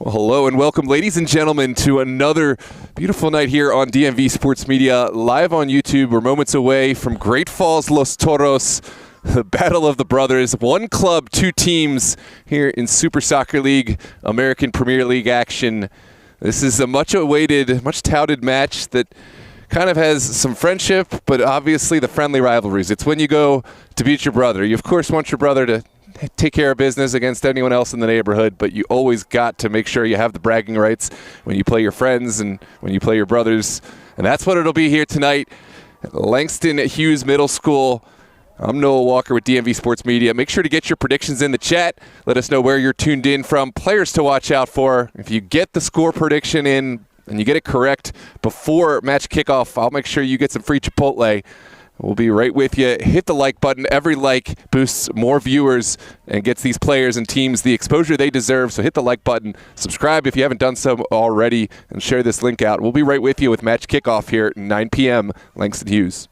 Well, hello and welcome, ladies and gentlemen, to another beautiful night here on DMV Sports Media, live on YouTube. We're moments away from Great Falls, Los Toros, the Battle of the Brothers. One club, two teams here in Super Soccer League, American Premier League action. This is a much-awaited, much-touted match that kind of has some friendship, but obviously the friendly rivalries. It's when you go to beat your brother. You, of course, want your brother to take care of business against anyone else in the neighborhood, but you always got to make sure you have the bragging rights when you play your friends and when you play your brothers. And that's what it'll be here tonight at Langston Hughes Middle School. I'm Noah Walker with DMV Sports Media. Make sure to get your predictions in the chat. Let us know where you're tuned in from, players to watch out for. If you get the score prediction in and you get it correct before match kickoff, I'll make sure you get some free Chipotle. We'll be right with you. Hit the like button. Every like boosts more viewers and gets these players and teams the exposure they deserve. So hit the like button. Subscribe if you haven't done so already, and share this link out. We'll be right with you with match kickoff here at 9 p.m. Langston Hughes.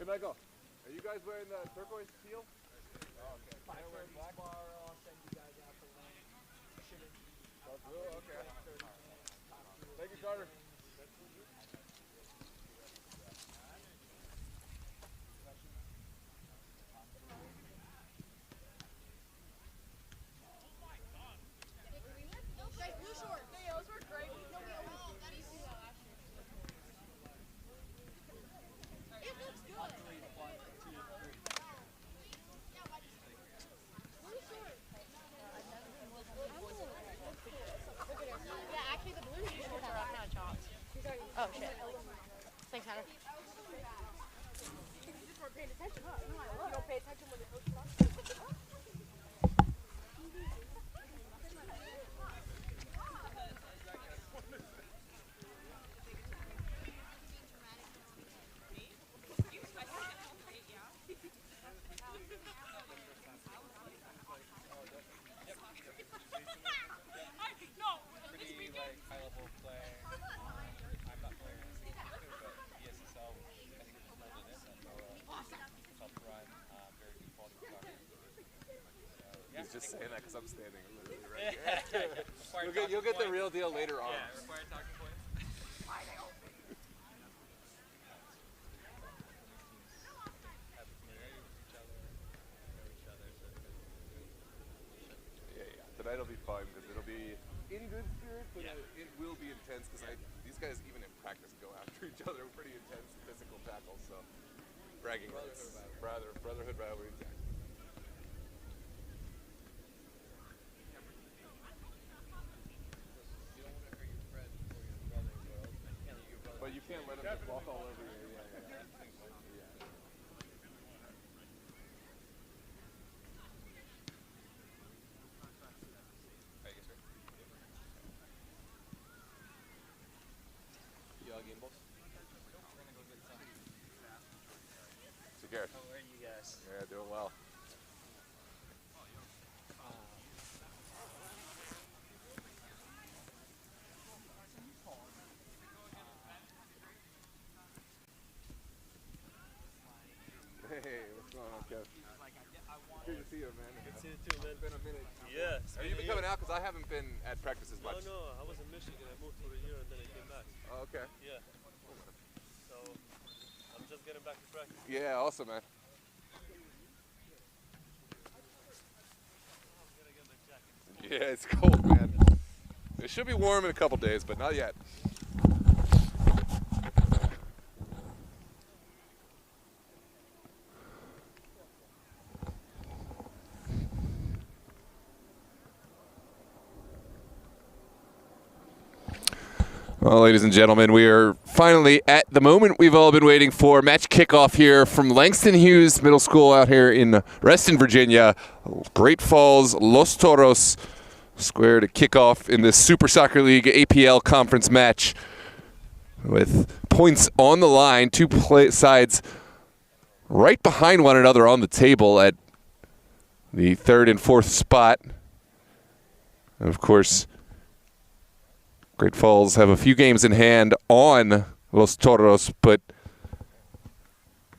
Hey, Michael, are you guys wearing the turquoise teal? Oh, okay. They're wearing black. Tomorrow I'll send you guys out the link. Okay. Thank you, Carter. Oh shit. Thanks, Hunter. You just weren't paying attention, huh? No, I was. You don't pay attention when the coach talks? Pretty high level play. I'm not playing but the SSL, I think it's pulled in this and helped run very good quality soccer. So, He's just saying that because I'm standing literally right here. You'll get the real deal later on. Yeah, required talking points. Tonight will be fun because it'll be in good spirits, but it will be intense because these guys, even in practice, go after each other. Pretty intense physical tackles, so bragging rights. Brotherhood rivalry. Exactly. You don't want to hurt your friend or your brother, But you can't let them just walk all over you. Game balls? Nope, we're gonna go get some. So Garrett. How are you guys? Yeah, doing well. Hey, what's going on, Kev? Good to see you, man. Good to see you too, man. It's been a minute. Yeah. Have you been coming out? Because I haven't been at practice as much. No, I was in Michigan. I moved for a year and then I came back. Oh, okay. Yeah. So I'm just getting back to practice. Yeah, awesome, man. I'm gonna get my jacket. Yeah, it's cold, man. It should be warm in a couple days, but not yet. Well, ladies and gentlemen, we are finally at the moment we've all been waiting for. Match kickoff here from Langston Hughes Middle School out here in Reston, Virginia. Great Falls, Los Toros square to kick off in this Super Soccer League APL conference match with points on the line. Two sides right behind one another on the table at the third and fourth spot. And of course, Great Falls have a few games in hand on Los Toros, but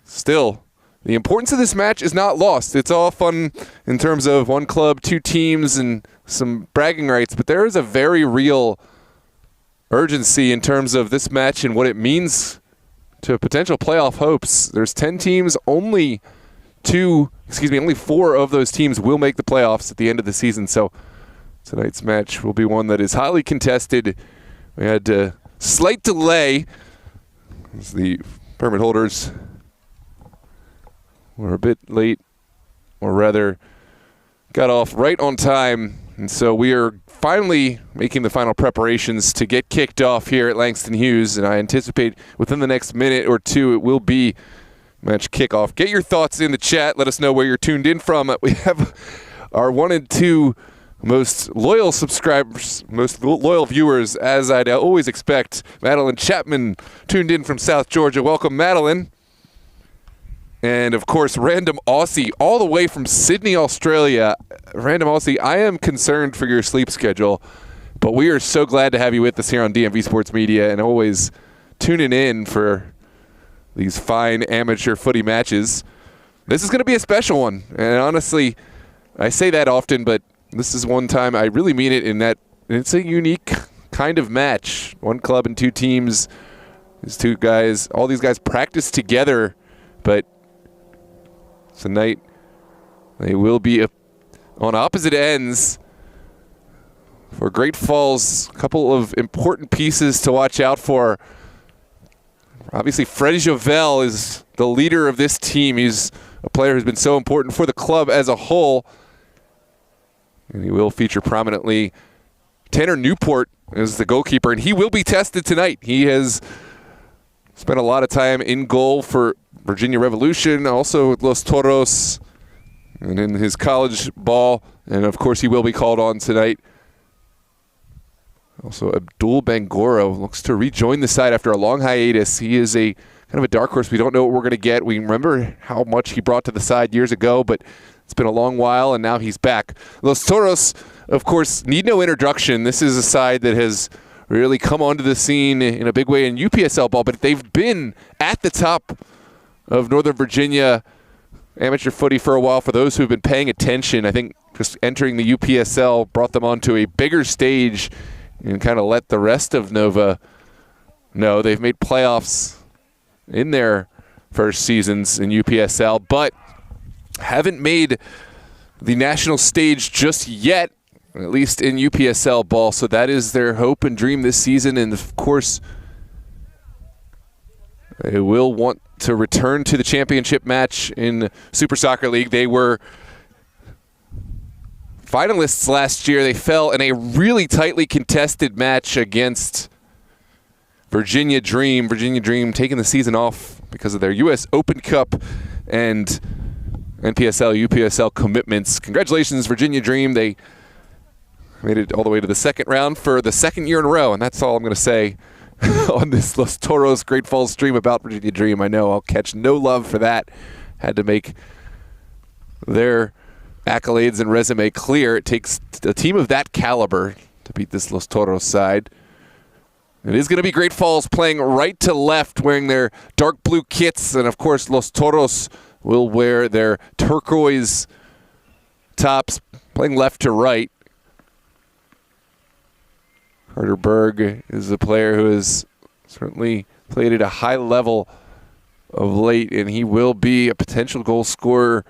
still, the importance of this match is not lost. It's all fun in terms of one club, two teams, and some bragging rights, but there is a very real urgency in terms of this match and what it means to potential playoff hopes. There's 10 teams, only 4 of those teams will make the playoffs at the end of the season, so tonight's match will be one that is highly contested. We had a slight delay as the permit holders were a bit late, or rather got off right on time. And so we are finally making the final preparations to get kicked off here at Langston Hughes. And I anticipate within the next minute or two it will be match kickoff. Get your thoughts in the chat. Let us know where you're tuned in from. We have our 1 and 2 most loyal subscribers, most loyal viewers, as I'd always expect. Madeline Chapman tuned in from South Georgia. Welcome, Madeline. And, of course, Random Aussie, all the way from Sydney, Australia. Random Aussie, I am concerned for your sleep schedule, but we are so glad to have you with us here on DMV Sports Media and always tuning in for these fine amateur footy matches. This is going to be a special one. And honestly, I say that often, but this is one time I really mean it in that it's a unique kind of match. One club and two teams. These two guys, all these guys practice together, but tonight they will be on opposite ends. For Great Falls, a couple of important pieces to watch out for. Obviously, Fred Javel is the leader of this team. He's a player who's been so important for the club as a whole. And he will feature prominently. Tanner Newport is the goalkeeper, and he will be tested tonight. He has spent a lot of time in goal for Virginia Revolution, also with Los Toros, and in his college ball. And, of course, he will be called on tonight. Also, Abdul Bangoro looks to rejoin the side after a long hiatus. He is a kind of a dark horse. We don't know what we're going to get. We remember how much he brought to the side years ago, but it's been a long while, and now he's back. Los Toros, of course, need no introduction. This is a side that has really come onto the scene in a big way in UPSL ball, but they've been at the top of Northern Virginia amateur footy for a while. For those who've been paying attention, I think just entering the UPSL brought them onto a bigger stage and kind of let the rest of Nova know. They've made playoffs in their first seasons in UPSL, but haven't made the national stage just yet, at least in UPSL ball. So that is their hope and dream this season. And, of course, they will want to return to the championship match in Super Soccer League. They were finalists last year. They fell in a really tightly contested match against Virginia Dream. Virginia Dream taking the season off because of their U.S. Open Cup and NPSL, UPSL commitments. Congratulations, Virginia Dream. They made it all the way to the second round for the second year in a row, and that's all I'm going to say on this Los Toros Great Falls stream about Virginia Dream. I know I'll catch no love for that. Had to make their accolades and resume clear. It takes a team of that caliber to beat this Los Toros side. It is going to be Great Falls playing right to left, wearing their dark blue kits, and of course Los Toros will wear their turquoise tops, playing left to right. Carter Berg is a player who has certainly played at a high level of late, and he will be a potential goal scorer.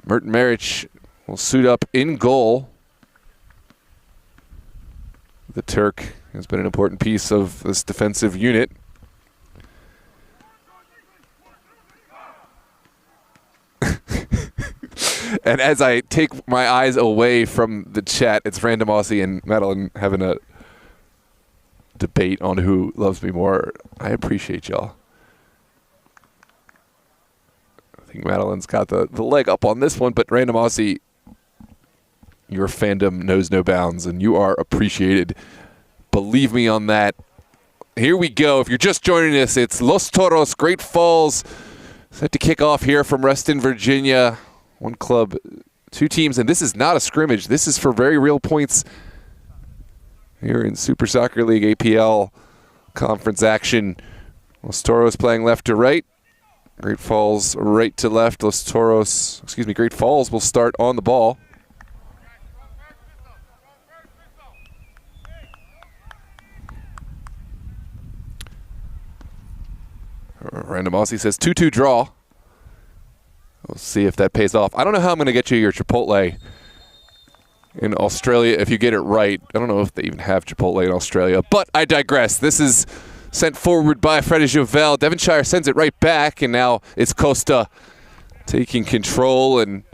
Merton Marich will suit up in goal. The Turk has been an important piece of this defensive unit. And as I take my eyes away from the chat, it's Random Aussie and Madeline having a debate on who loves me more. I appreciate y'all. I think Madeline's got the leg up on this one, but Random Aussie, your fandom knows no bounds, and you are appreciated. Believe me on that. Here we go. If you're just joining us, it's Los Toros, Great Falls, set to kick off here from Reston, Virginia. One club, two teams, and this is not a scrimmage. This is for very real points here in Super Soccer League APL conference action. Los Toros playing left to right. Great Falls right to left. Great Falls will start on the ball. Random Aussie says 2-2 draw. We'll see if that pays off. I don't know how I'm going to get you your Chipotle in Australia if you get it right. I don't know if they even have Chipotle in Australia, but I digress. This is sent forward by Freddy Javel. Devonshire sends it right back, and now it's Costa taking control, and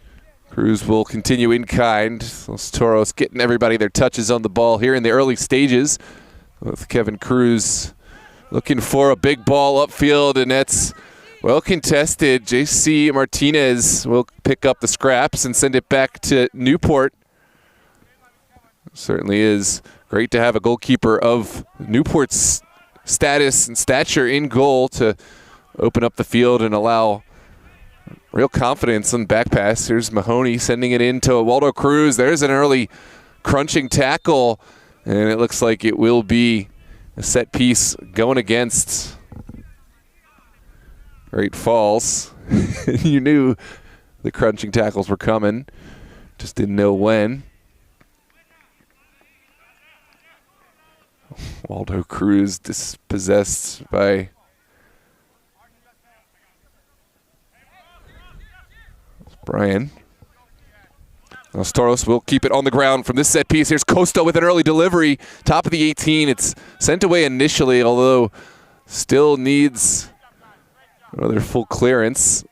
Cruz will continue in kind. Los Toros getting everybody their touches on the ball here in the early stages with Kevin Cruz looking for a big ball upfield, and that's well contested. J.C. Martinez will pick up the scraps and send it back to Newport. Certainly is great to have a goalkeeper of Newport's status and stature in goal to open up the field and allow real confidence on back pass. Here's Mahoney sending it in to Waldo Cruz. There's an early crunching tackle, and it looks like it will be a set piece going against Great Falls. You knew the crunching tackles were coming, just didn't know when. Waldo Cruz dispossessed by Brian. Los Toros will keep it on the ground from this set piece. Here's Costa with an early delivery. Top of the 18. It's sent away initially, although still needs another full clearance.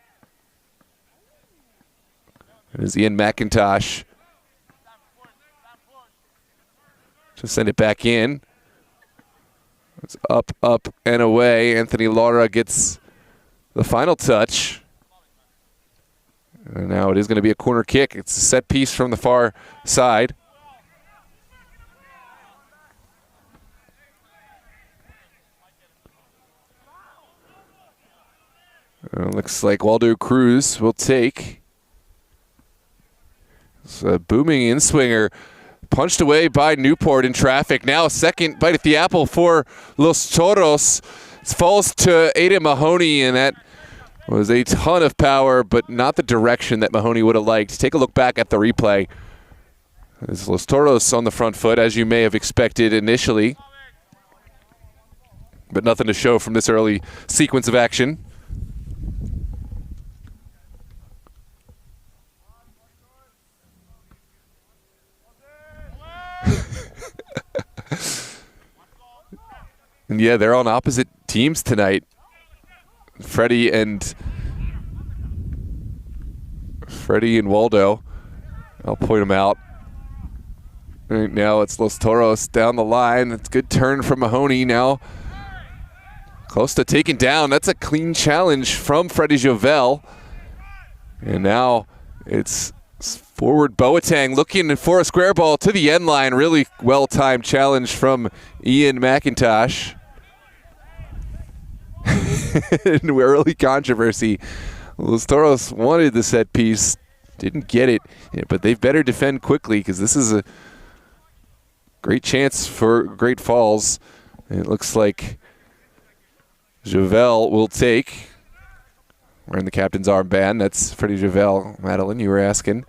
It is Ian McIntosh to send it back in. It's up, up, and away. Anthony Lara gets the final touch. And now it is going to be a corner kick. It's a set piece from the far side. Looks like Waldo Cruz will take. It's a booming in-swinger. Punched away by Newport in traffic. Now a second bite at the apple for Los Toros. It falls to Ada Mahoney, and that was a ton of power, but not the direction that Mahoney would have liked. Take a look back at the replay. It's Los Toros on the front foot, as you may have expected initially. But nothing to show from this early sequence of action. And yeah, they're on opposite teams tonight. Freddie and Waldo. I'll point them out. Right now it's Los Toros down the line. It's a good turn from Mahoney now. Close to taking down. That's a clean challenge from Freddie Jovel. And now it's forward Boateng looking for a square ball to the end line. Really well-timed challenge from Ian McIntosh. Early controversy. Los Toros wanted the set piece, didn't get it, but they better defend quickly because this is a great chance for Great Falls. And it looks like Jovel will take. Wearing the captain's armband. That's Freddie Jovel. Madeline, you were asking.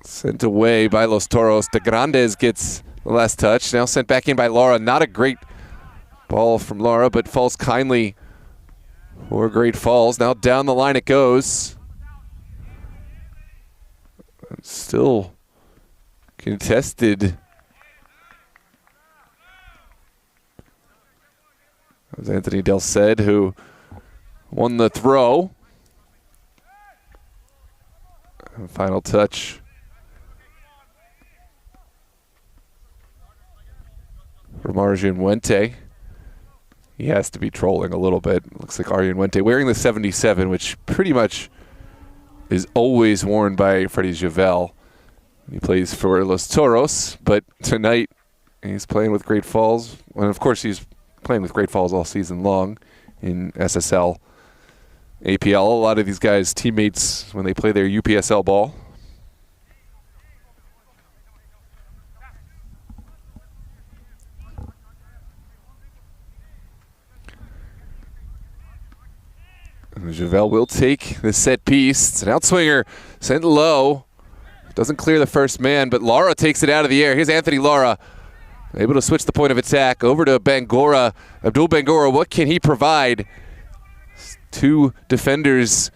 Sent away by Los Toros. De Grandes gets the last touch. Now sent back in by Lara. Not a great ball from Lara, but falls kindly for Great Falls. Now down the line it goes. Still contested. That was Anthony Del Ced who won the throw. And final touch from Arjun Wente. He has to be trolling a little bit. Looks like Arjun Wente wearing the 77, which pretty much is always worn by Freddie Jovel. He plays for Los Toros, but tonight he's playing with Great Falls. And of course he's playing with Great Falls all season long in SSL, APL. A lot of these guys, teammates, when they play their UPSL ball. Jovel will take the set piece. It's an outswinger sent low. Doesn't clear the first man, but Lara takes it out of the air. Here's Anthony Lara, able to switch the point of attack over to Bangura. Abdul Bangura, what can he provide? Two defenders,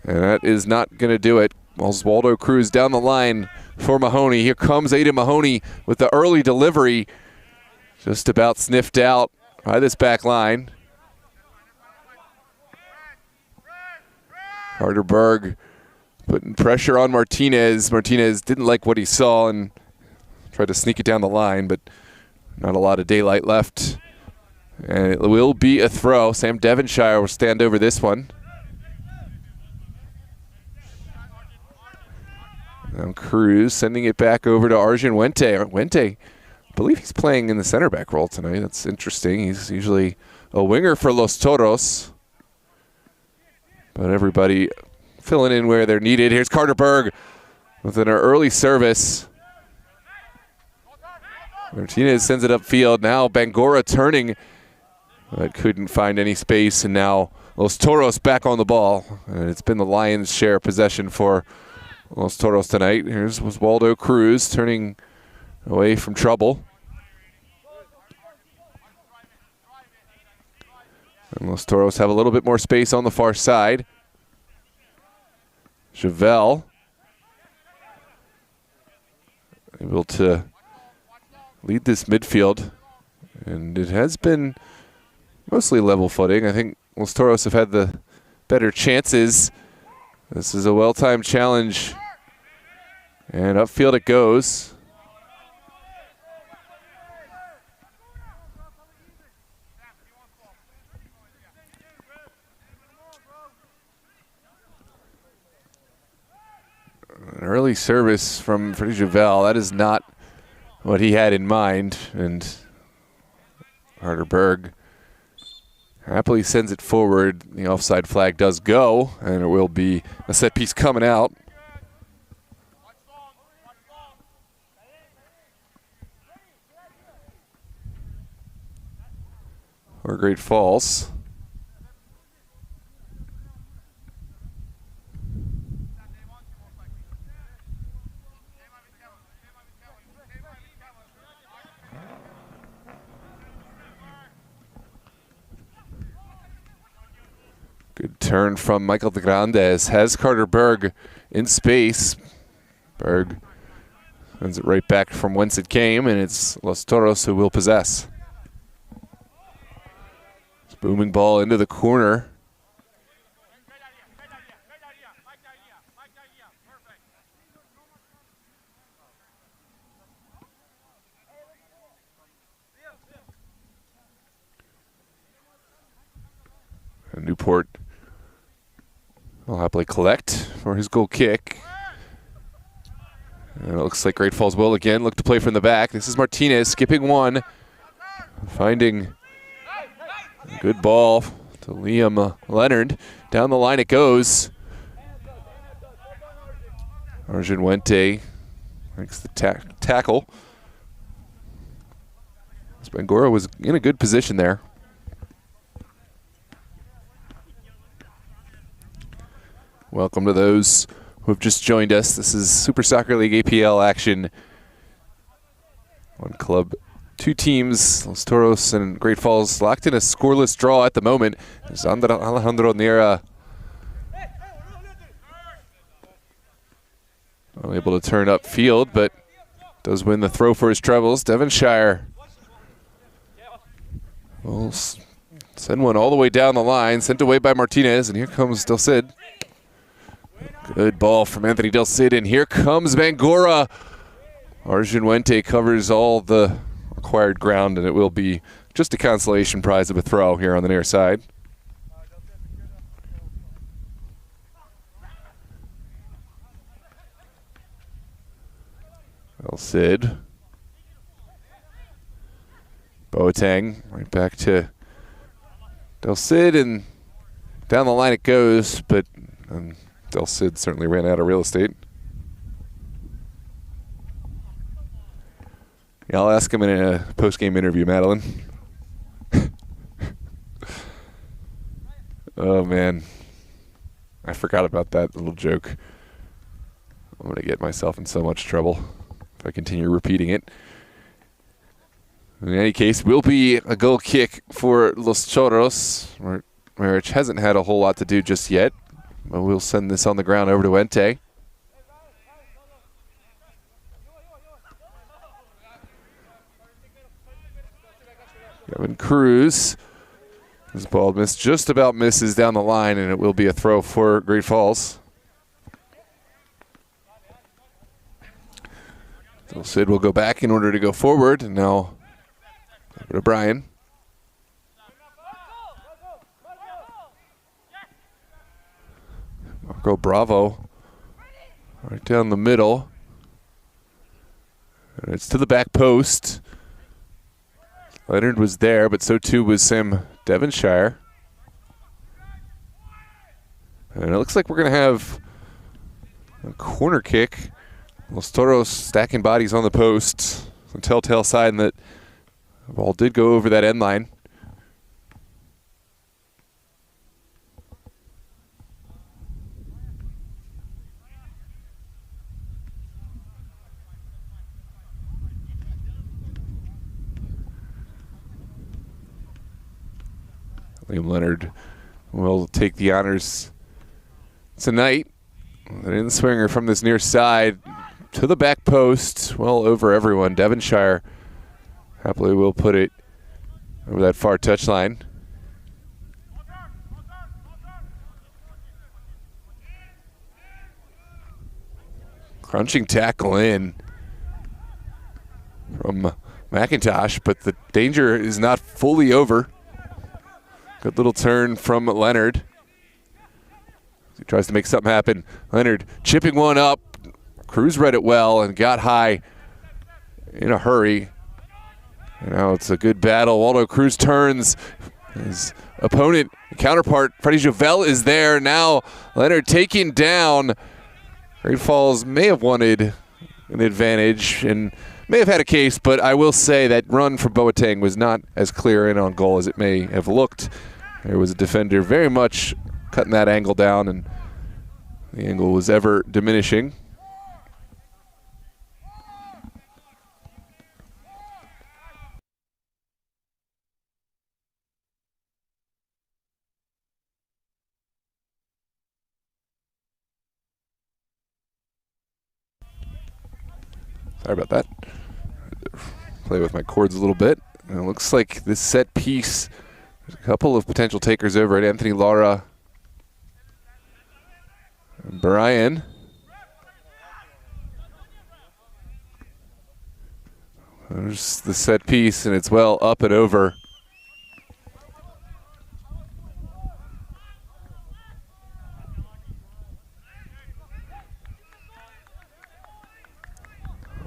and that is not going to do it. Oswaldo Cruz down the line for Mahoney. Here comes Ada Mahoney with the early delivery. Just about sniffed out by this back line. Carter Berg putting pressure on Martinez. Martinez didn't like what he saw and tried to sneak it down the line, but not a lot of daylight left. And it will be a throw. Sam Devonshire will stand over this one. Now Cruz sending it back over to Arjun Wente. Wente, I believe he's playing in the center back role tonight. That's interesting. He's usually a winger for Los Toros. But everybody filling in where they're needed. Here's Carter Berg with an early service. Martinez sends it upfield. Now Bangura turning but couldn't find any space, and now Los Toros back on the ball. And it's been the Lions' share of possession for Los Toros tonight. Here's Waldo Cruz turning away from trouble. And Los Toros have a little bit more space on the far side. Javel able to lead this midfield, and it has been mostly level footing. I think Los Toros have had the better chances. This is a well-timed challenge, and upfield it goes. An early service from Freddie Javel. That is not what he had in mind, and Carter Berg happily sends it forward. The offside flag does go, and it will be a set piece coming out. For Great Falls. Good turn from Michael de Grandes. Has Carter Berg in space. Berg sends it right back from whence it came, and it's Los Toros who will possess. It's booming ball into the corner. And Newport will happily collect for his goal kick. And it looks like Great Falls will again look to play from the back. This is Martinez skipping one, finding a good ball to Liam Leonard. Down the line it goes. Arjun Wente makes the tackle. Spangora was in a good position there. Welcome to those who have just joined us. This is Super Soccer League APL action. One club, two teams, Los Toros and Great Falls, locked in a scoreless draw at the moment. There's Alejandro Nera unable to turn upfield, but does win the throw for his trebles. Devonshire will send one all the way down the line, sent away by Martinez, and here comes Del Cid. Good ball from Anthony Del Cid, and here comes Bangora. Arjun Wente covers all the required ground, and it will be just a consolation prize of a throw here on the near side. Del Cid. Boateng right back to Del Cid, and down the line it goes, but Del Cid certainly ran out of real estate. Yeah, I'll ask him in a post-game interview, Madeline. Oh, man. I forgot about that little joke. I'm going to get myself in so much trouble if I continue repeating it. In any case, will be a goal kick for Los Toros. Marich hasn't had a whole lot to do just yet. But we'll send this on the ground over to Wente. Kevin Cruz. His ball just about misses down the line, and it will be a throw for Great Falls. So Sid will go back in order to go forward, and now over to Brian. Marco Bravo right down the middle. And it's to the back post. Leonard was there, but so too was Sam Devonshire. And it looks like we're going to have a corner kick. Los Toros stacking bodies on the post. Some telltale sign that the ball did go over that end line. Liam Leonard will take the honors tonight. An in-swinger from this near side to the back post, well over everyone. Devonshire happily will put it over that far touchline. Crunching tackle in from McIntosh, but the danger is not fully over. Good little turn from Leonard. He tries to make something happen. Leonard chipping one up. Cruz read it well and got high in a hurry. And now it's a good battle. Waldo Cruz turns. His opponent, counterpart, Freddie Javel is there. Now Leonard taken down. Great Falls may have wanted an advantage and may have had a case, but I will say that run from Boateng was not as clear and on goal as it may have looked. There was a defender very much cutting that angle down, and the angle was ever diminishing. Sorry about that. Play with my cords a little bit. And it looks like this set piece, there's a couple of potential takers over at Anthony Lara and Brian. There's the set piece, and it's well up and over.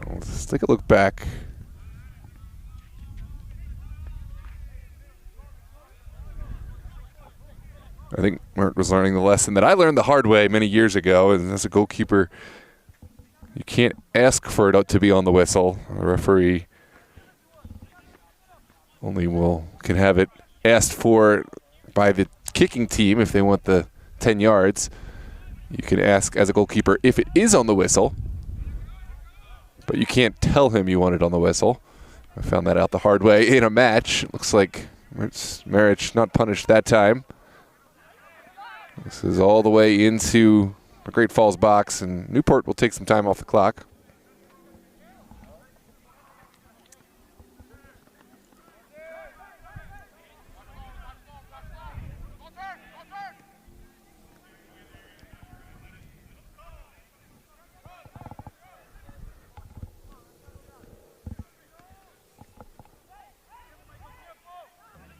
Let's take a look back. I think Mert was learning the lesson that I learned the hard way many years ago, and as a goalkeeper, you can't ask for it to be on the whistle. A referee only can have it asked for by the kicking team if they want the 10 yards. You can ask as a goalkeeper if it is on the whistle, but you can't tell him you want it on the whistle. I found that out the hard way in a match. It looks like Marich not punished that time. This is all the way into the Great Falls box, and Newport will take some time off the clock.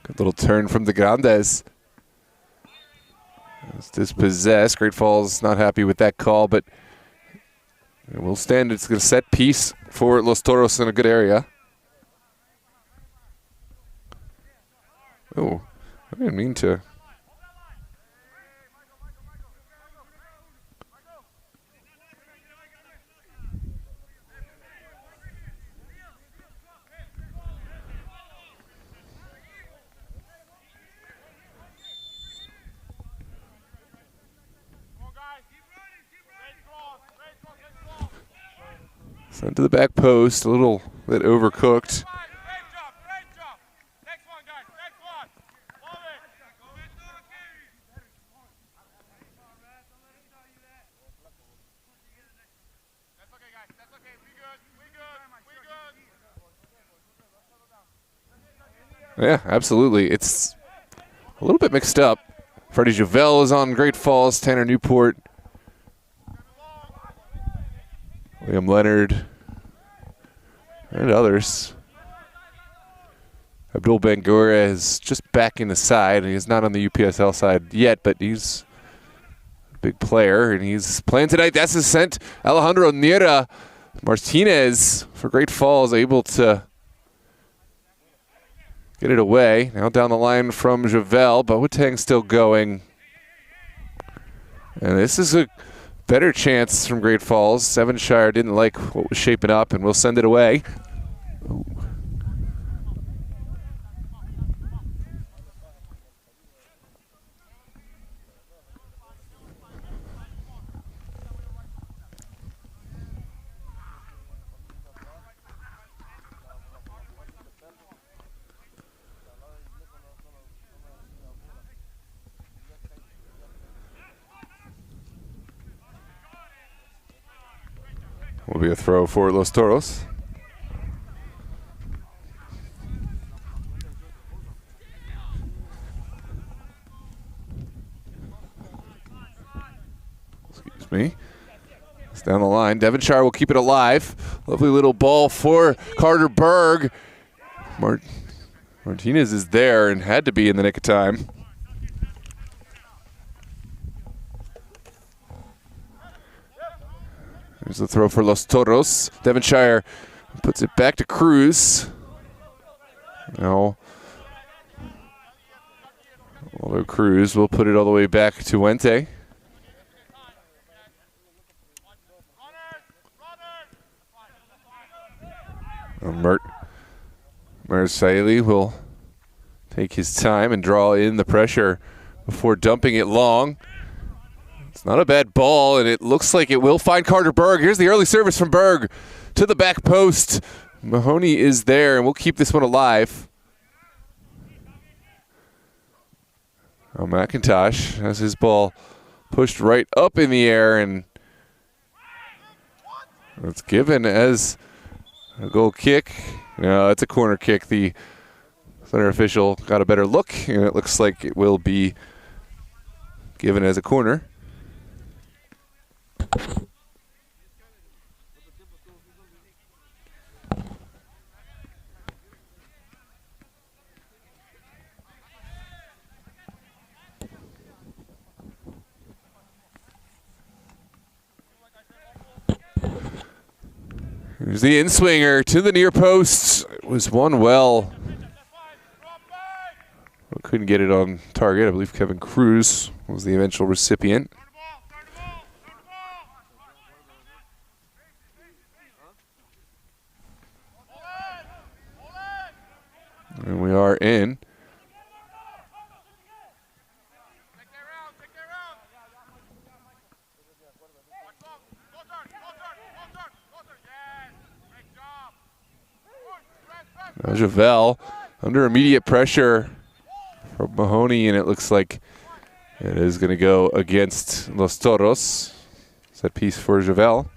Good little turn from the Grandes. It's dispossessed. Great Falls not happy with that call, but it will stand. It's a set piece for Los Toros in a good area. Oh, I didn't mean to. Sent to the back post, a little bit overcooked. Yeah, absolutely. It's a little bit mixed up. Freddie Javel is on Great Falls, Tanner Newport, William Leonard, and others. Abdul Bangura is just back in the side, and he's not on the UPSL side yet, but he's a big player, and he's playing tonight. That's his sent. Alejandro Nira Martinez for Great Falls, able to get it away. Now down the line from Javel, Boateng still going. And this is a better chance from Great Falls. Devonshire didn't like what was shaping up, and we'll send it away. Ooh. be a throw for Los Toros. Excuse me. It's down the line. Devonshire will keep it alive. Lovely little ball for Carter Berg. Martinez is there and had to be in the nick of time. Here's the throw for Los Toros. Devonshire puts it back to Cruz. Now, although Cruz will put it all the way back to Wente. Marsaili will take his time and draw in the pressure before dumping it long. It's not a bad ball, and it looks like it will find Carter Berg. Here's the early service from Berg to the back post. Mahoney is there, and we'll keep this one alive. Oh, McIntosh has his ball pushed right up in the air, and it's given as a goal kick. No, it's a corner kick. The center official got a better look, and it looks like it will be given as a corner. Here's the in-swinger to the near post. It was won well. Couldn't get it on target. I believe Kevin Cruz was the eventual recipient. And we are in. Now Javel under immediate pressure from Mahoney, and it looks like it is going to go against Los Toros. Set piece for Javel.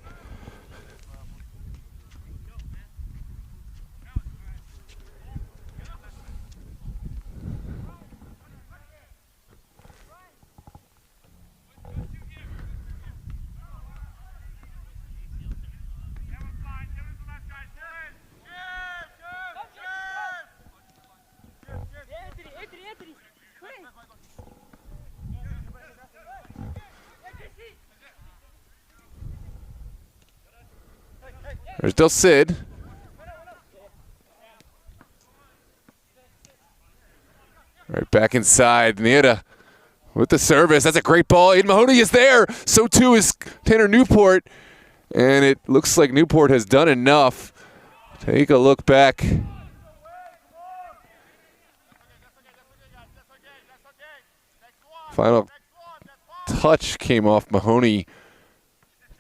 There's Del Cid. Right back inside. Nieta with the service. That's a great ball. Aiden Mahoney is there. So too is Tanner Newport. And it looks like Newport has done enough. Take a look back. Final touch came off Mahoney.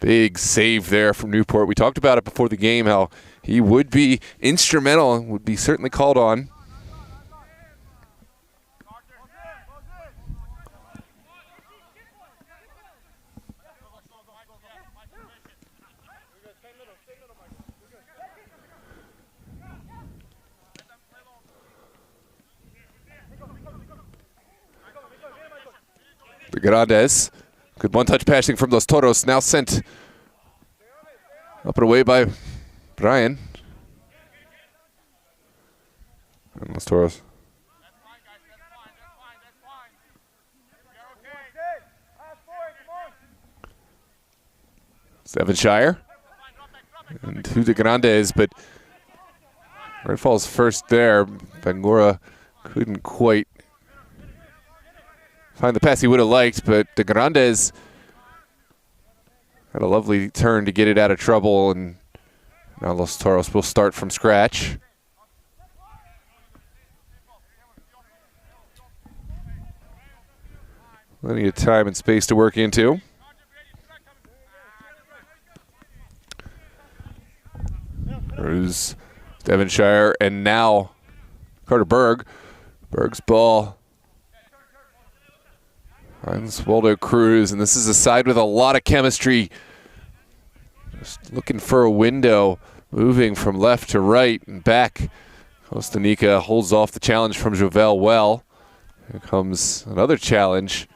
Big save there from Newport. We talked about it before the game, how he would be instrumental and would be certainly called on. The Grandes. Good one-touch passing from Los Toros, now sent up and away by Brian. And Los Toros. Devonshire. And to the Grandes, but right falls first there. Bangura couldn't quite find the pass he would have liked, but the Grandes had a lovely turn to get it out of trouble, and now Los Toros will start from scratch. Plenty of time and space to work into. There's Devonshire, and now Carter Berg. Berg's ball finds Waldo Cruz, and this is a side with a lot of chemistry. Just looking for a window, moving from left to right and back. Kostanica holds off the challenge from Jovel well. Here comes another challenge.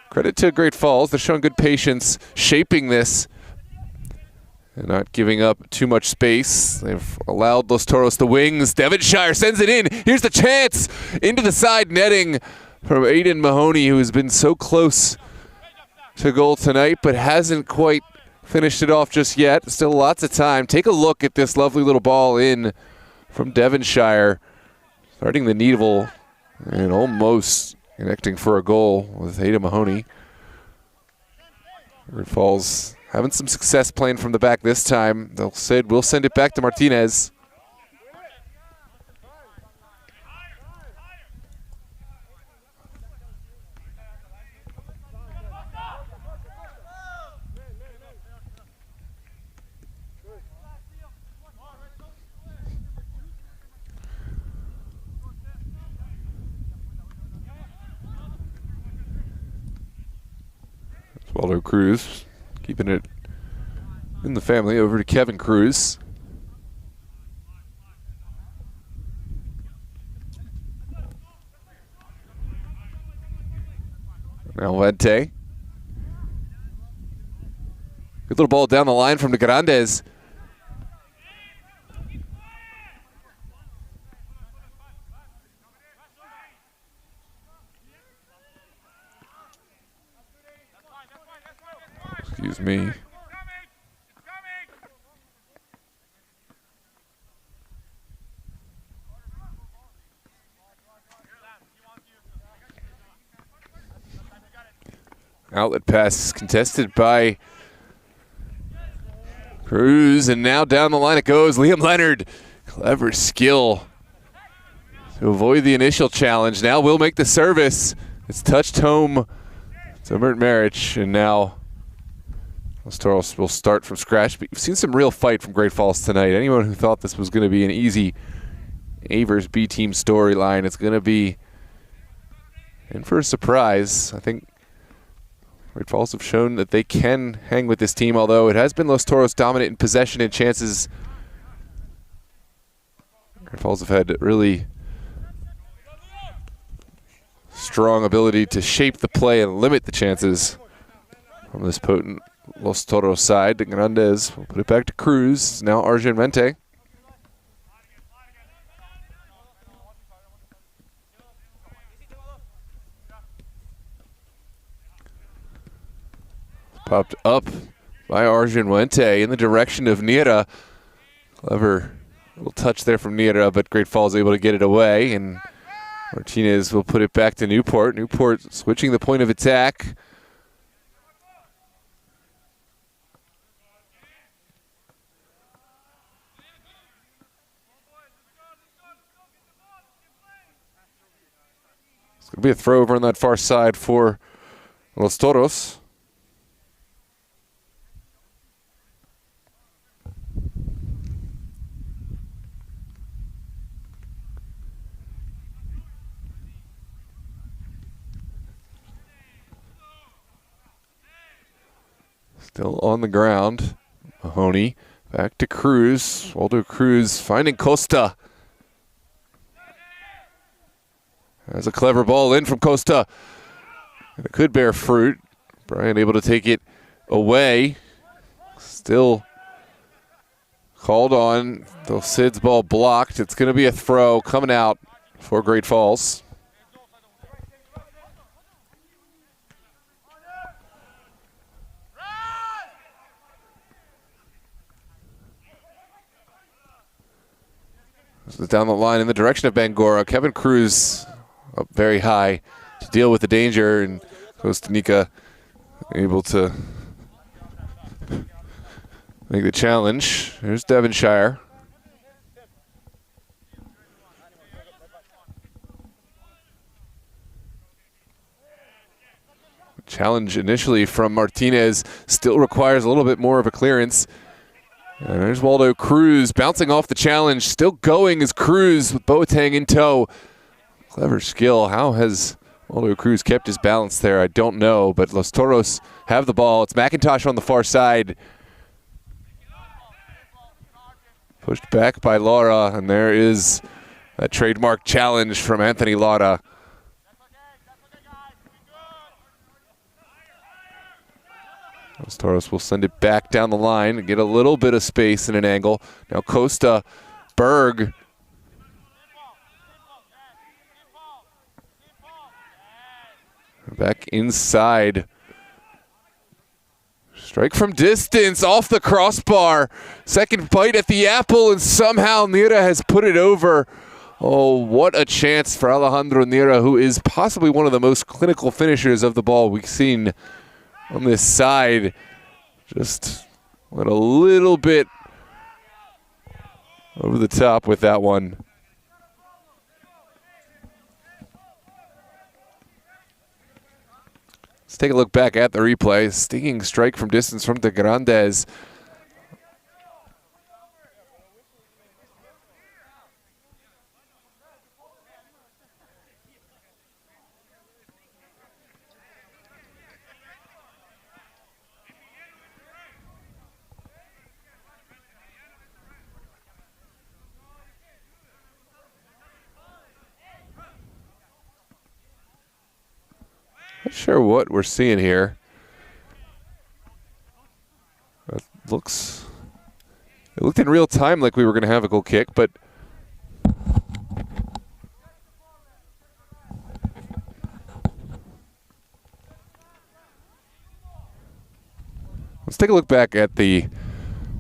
Credit to Great Falls. They're showing good patience, shaping this, and not giving up too much space. They've allowed Los Toros the wings. Devonshire sends it in. Here's the chance into the side netting from Aiden Mahoney, who has been so close to goal tonight, but hasn't quite finished it off just yet. Still lots of time. Take a look at this lovely little ball in from Devonshire, starting the needle and almost connecting for a goal with Aiden Mahoney. Great Falls having some success playing from the back this time. They'll say we'll send it back to Martinez. Waldo Cruz keeping it in the family over to Kevin Cruz. Now Vente. Good little ball down the line from the Grandes. Excuse me. Outlet pass contested by Cruz, and now down the line it goes. Liam Leonard, clever skill to avoid the initial challenge. Now will make the service. It's touched home to Mert Maric, and now Los Toros will start from scratch. But you've seen some real fight from Great Falls tonight. Anyone who thought this was going to be an easy Avers B team storyline, it's going to be in for a surprise. I think Great Falls have shown that they can hang with this team, although it has been Los Toros dominant in possession and chances. Great Falls have had really strong ability to shape the play and limit the chances from this potent Los Toros side. De Grandes will put it back to Cruz. Now Arjun Vente. Popped up by Arjun Vente in the direction of Nira. Clever little touch there from Nira, but Great Falls able to get it away, and Martinez will put it back to Newport. Newport switching the point of attack. It's going to be a throw over on that far side for Los Toros. Still on the ground. Mahoney back to Cruz. Waldo Cruz finding Costa. There's a clever ball in from Costa. And it could bear fruit. Brian able to take it away. Still called on. The Sid's ball blocked. It's going to be a throw coming out for Great Falls. This is down the line in the direction of Bangora. Kevin Cruz up very high to deal with the danger, and Kostanica able to make the challenge. Here's Devonshire. Challenge initially from Martinez still requires a little bit more of a clearance. And there's Waldo Cruz bouncing off the challenge. Still going is Cruz with Boateng in tow. Clever skill. How has Waldo Cruz kept his balance there? I don't know, but Los Toros have the ball. It's McIntosh on the far side. Pushed back by Laura, and there is a trademark challenge from Anthony Laura. Los Toros will send it back down the line and get a little bit of space in an angle. Now Costa, Berg. Back inside. Strike from distance, off the crossbar. Second bite at the apple, and somehow Nira has put it over. Oh, what a chance for Alejandro Nira, who is possibly one of the most clinical finishers of the ball we've seen on this side. Just went a little bit over the top with that one. Let's take a look back at the replay. Stinging strike from distance from De Grandes. Not sure what we're seeing here. It looked in real time like we were going to have a goal kick, but let's take a look back at the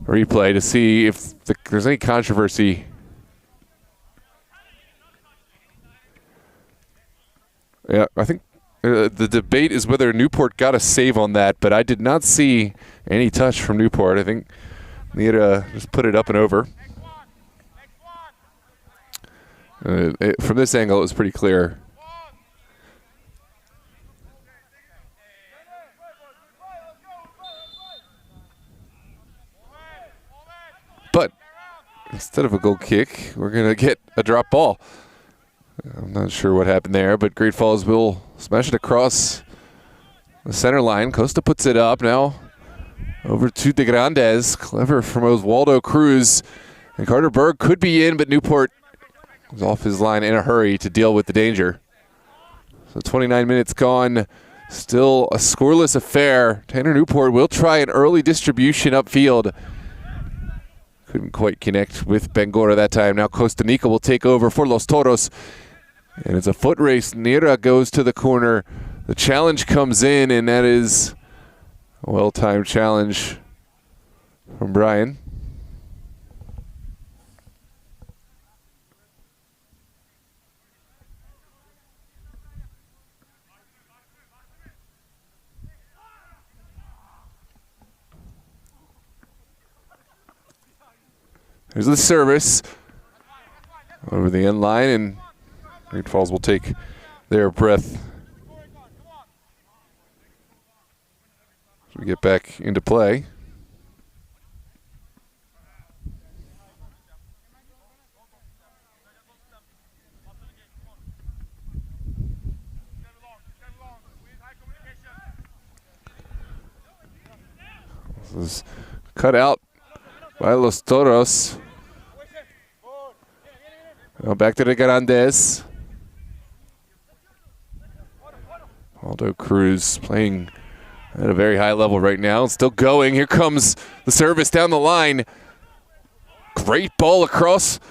replay to see if there's any controversy. Yeah, I think the debate is whether Newport got a save on that, but I did not see any touch from Newport. I think Nira just put it up and over. From this angle, it was pretty clear. But instead of a goal kick, we're going to get a drop ball. I'm not sure what happened there, but Great Falls will smash it across the center line. Costa puts it up now over to De Grandes. Clever from Oswaldo Cruz. And Carter Berg could be in, but Newport was off his line in a hurry to deal with the danger. So 29 minutes gone. Still a scoreless affair. Tanner Newport will try an early distribution upfield. Couldn't quite connect with Bangora that time. Now Costa Rica will take over for Los Toros. And it's a foot race. Nira goes to the corner. The challenge comes in, and that is a well-timed challenge from Brian. There's the service over the end line, and Great Falls will take their breath as we get back into play. This is cut out by Los Toros. Now back to the Grandes. Aldo Cruz playing at a very high level right now. Still going. Here comes the service down the line. Great ball across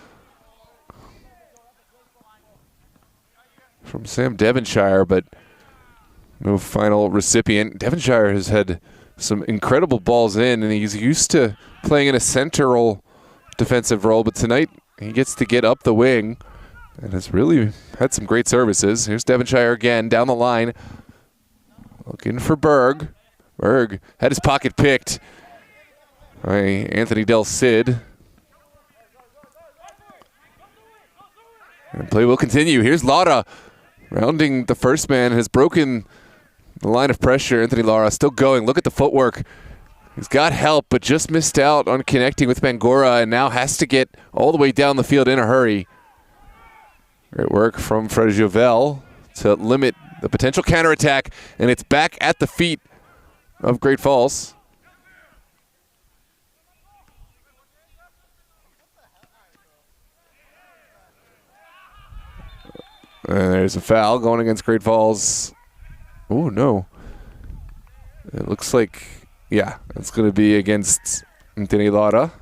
from Sam Devonshire, but no final recipient. Devonshire has had some incredible balls in, and he's used to playing in a central defensive role, but tonight he gets to get up the wing and has really had some great services. Here's Devonshire again down the line. Looking for Berg. Berg had his pocket picked by Anthony Del Cid. And play will continue. Here's Lara rounding the first man, has broken the line of pressure. Anthony Lara still going. Look at the footwork. He's got help, but just missed out on connecting with Bangora and now has to get all the way down the field in a hurry. Great work from Fred Jovel to limit the potential counterattack, and it's back at the feet of Great Falls. And there's a foul going against Great Falls. Oh, no. It looks like, yeah, it's going to be against Anthony Lara.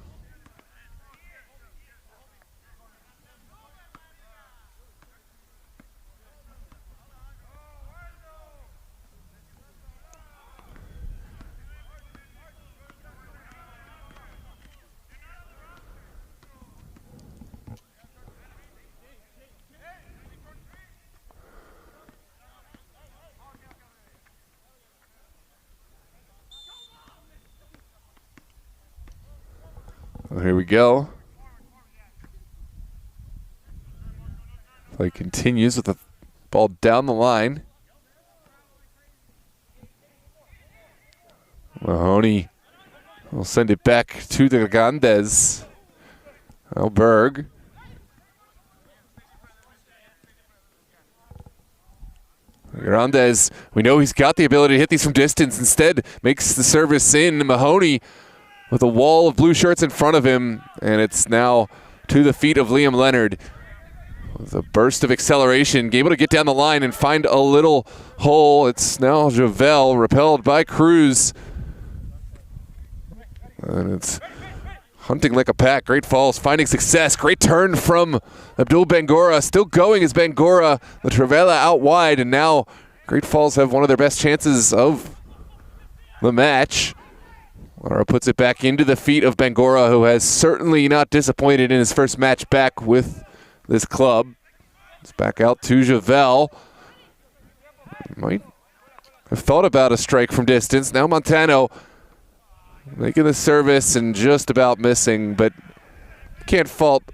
Well, here we go. Play continues with the ball down the line. Mahoney will send it back to the Grandes. Berg. Grandes, we know he's got the ability to hit these from distance. Instead, makes the service in. Mahoney with a wall of blue shirts in front of him, and it's now to the feet of Liam Leonard. With a burst of acceleration, able to get down the line and find a little hole. It's now Javel, repelled by Cruz. And it's hunting like a pack. Great Falls finding success. Great turn from Abdul Bangura. Still going is Bangura. The Trivela out wide, and now Great Falls have one of their best chances of the match. Lara puts it back into the feet of Bangura, who has certainly not disappointed in his first match back with this club. It's back out to Javel. Might have thought about a strike from distance. Now Montano making the service and just about missing, but can't fault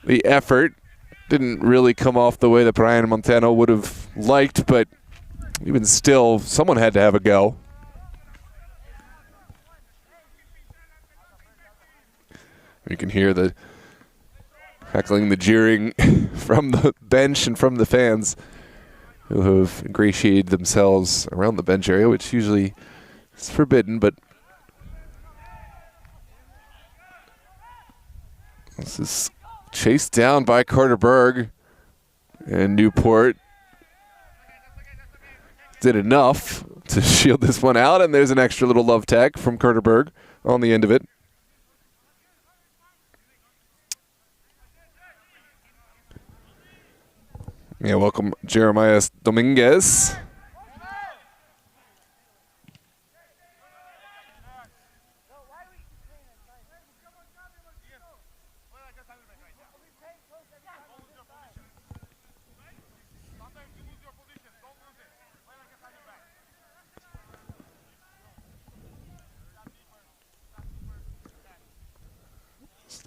the effort. Didn't really come off the way that Brian Montano would have liked, but even still, someone had to have a go. You can hear the heckling, the jeering from the bench and from the fans who have ingratiated themselves around the bench area, which usually is forbidden, but this is chased down by Carter Berg, and Newport did enough to shield this one out, and there's an extra little love tag from Carter Berg on the end of it. Yeah, welcome Jeremiah Dominguez.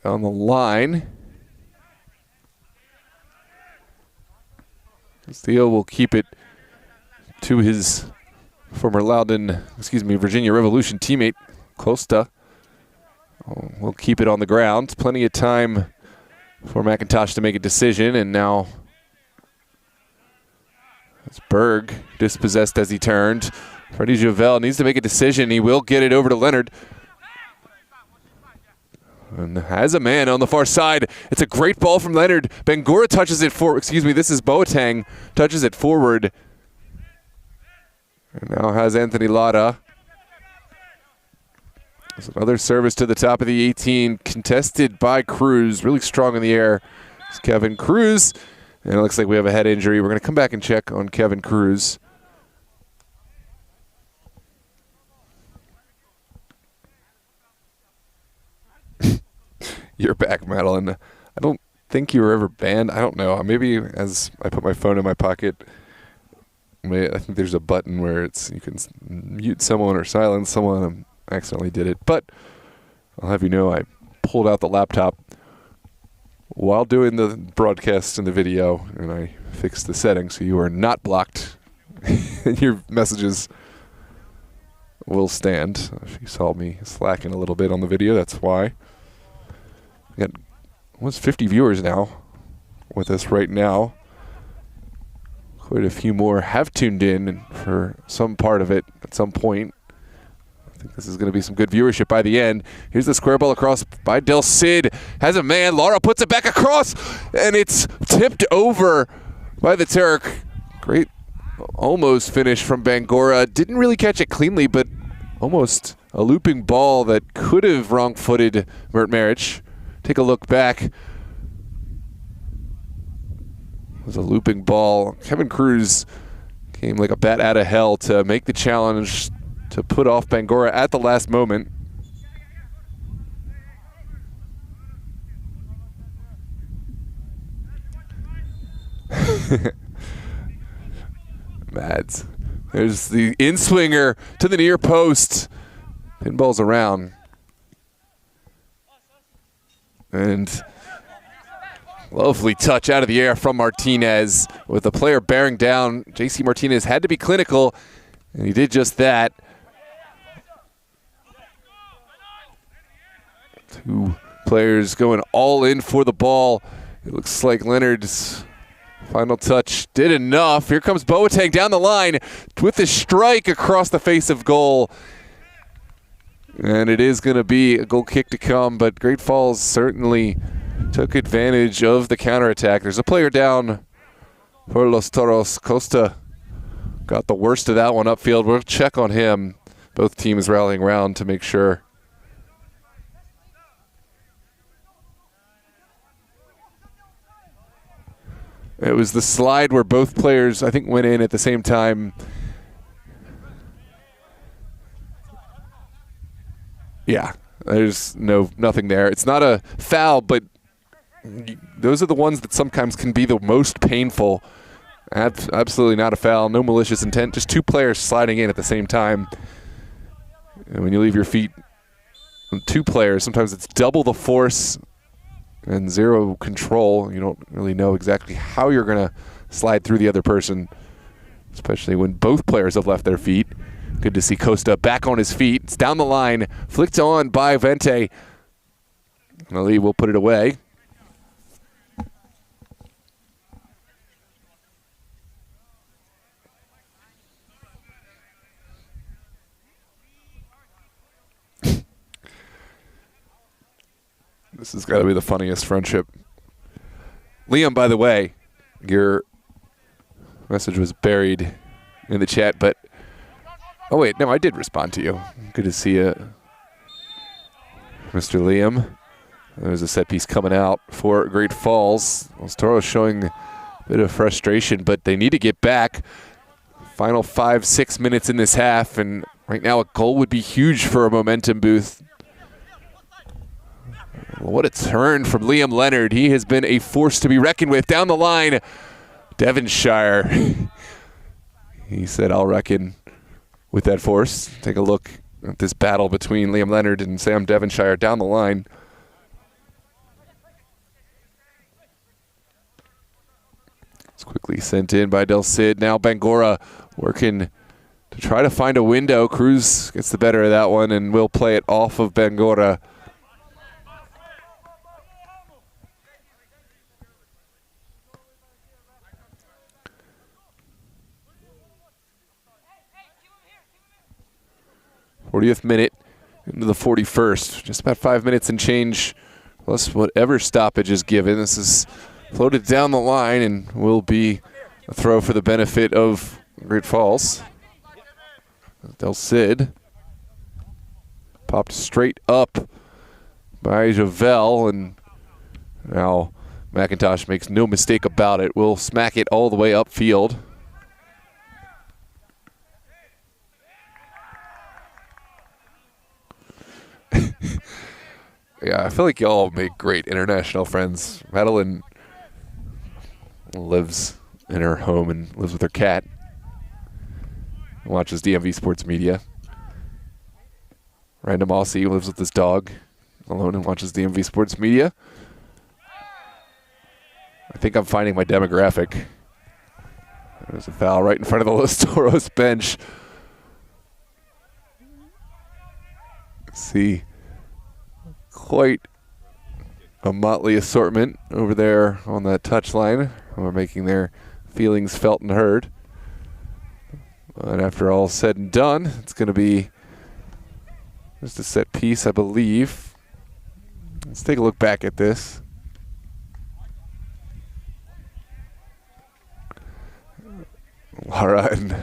Down the line. Castillo will keep it to his former Virginia Revolution teammate, Costa. We'll keep it on the ground. Plenty of time for McIntosh to make a decision, and now it's Berg dispossessed as he turned. Freddie Javel needs to make a decision. He will get it over to Leonard. And has a man on the far side. It's a great ball from Leonard. Bangura touches it this is Boateng, touches it forward. And now has Anthony Lara. There's another service to the top of the 18, contested by Cruz. Really strong in the air. It's Kevin Cruz. And it looks like we have a head injury. We're going to come back and check on Kevin Cruz. You're back, Madeline. I don't think you were ever banned. I don't know. Maybe as I put my phone in my pocket, I think there's a button where you can mute someone or silence someone. I accidentally did it. But I'll have you know I pulled out the laptop while doing the broadcast and the video, and I fixed the settings so you are not blocked. And your messages will stand. If you saw me slacking a little bit on the video, that's why. We got almost 50 viewers now with us right now. Quite a few more have tuned in for some part of it at some point I think this is going to be some good viewership by the end. Here's the square ball across by Del Cid. Has a man. Lara puts it back across, and it's tipped over by the Turk. Great almost finish from Bangura. Didn't really catch it cleanly, but almost a looping ball that could have wrong-footed Mert Maric. Take a look back. It was a looping ball. Kevin Cruz came like a bat out of hell to make the challenge to put off Bangura at the last moment. Mads. There's the in-swinger to the near post. Pinball's around. And lovely touch out of the air from Martinez. With the player bearing down, JC Martinez had to be clinical, and he did just that. Two players going all in for the ball. It looks like Leonard's final touch did enough. Here comes Boateng down the line with the strike across the face of goal. And it is going to be a goal kick to come, but Great Falls certainly took advantage of the counterattack. There's a player down for Los Toros. Costa got the worst of that one upfield. We'll check on him. Both teams rallying around to make sure. It was the slide where both players, I think, went in at the same time. Yeah, there's nothing there. It's not a foul, but those are the ones that sometimes can be the most painful. Absolutely not a foul, no malicious intent, just two players sliding in at the same time. And when you leave your feet on two players, sometimes it's double the force and zero control. You don't really know exactly how you're going to slide through the other person, especially when both players have left their feet. Good to see Costa back on his feet. It's down the line, flicked on by Vente. Ali will put it away. This has got to be the funniest friendship. Liam, by the way, your message was buried in the chat, but oh wait, no, I did respond to you. Good to see you, Mr. Liam. There's a set piece coming out for Great Falls. Los Toros showing a bit of frustration, but they need to get back. Final 5-6 minutes in this half, and right now a goal would be huge for a momentum boost. What a turn from Liam Leonard. He has been a force to be reckoned with. Down the line, Devonshire. He said, I'll reckon with that force. Take a look at this battle between Liam Leonard and Sam Devonshire down the line. It's quickly sent in by Del Cid. Now Bangura working to try to find a window. Cruz gets the better of that one and will play it off of Bangura. '40th minute into the 41st. Just about 5 minutes and change, plus whatever stoppage is given. This is floated down the line and will be a throw for the benefit of Great Falls. Del Cid popped straight up by Javel, and now McIntosh makes no mistake about it. Will smack it all the way upfield. Yeah, I feel like y'all make great international friends. Madeline lives in her home and lives with her cat. Watches DMV Sports Media. Random Aussie lives with his dog alone and watches DMV Sports Media. I think I'm finding my demographic. There's a foul right in front of the Los Toros bench. Let's see. Quite a motley assortment over there on that touchline. We're making their feelings felt and heard. And after all said and done, it's going to be Just a set piece, I believe. Let's take a look back at this. Lara and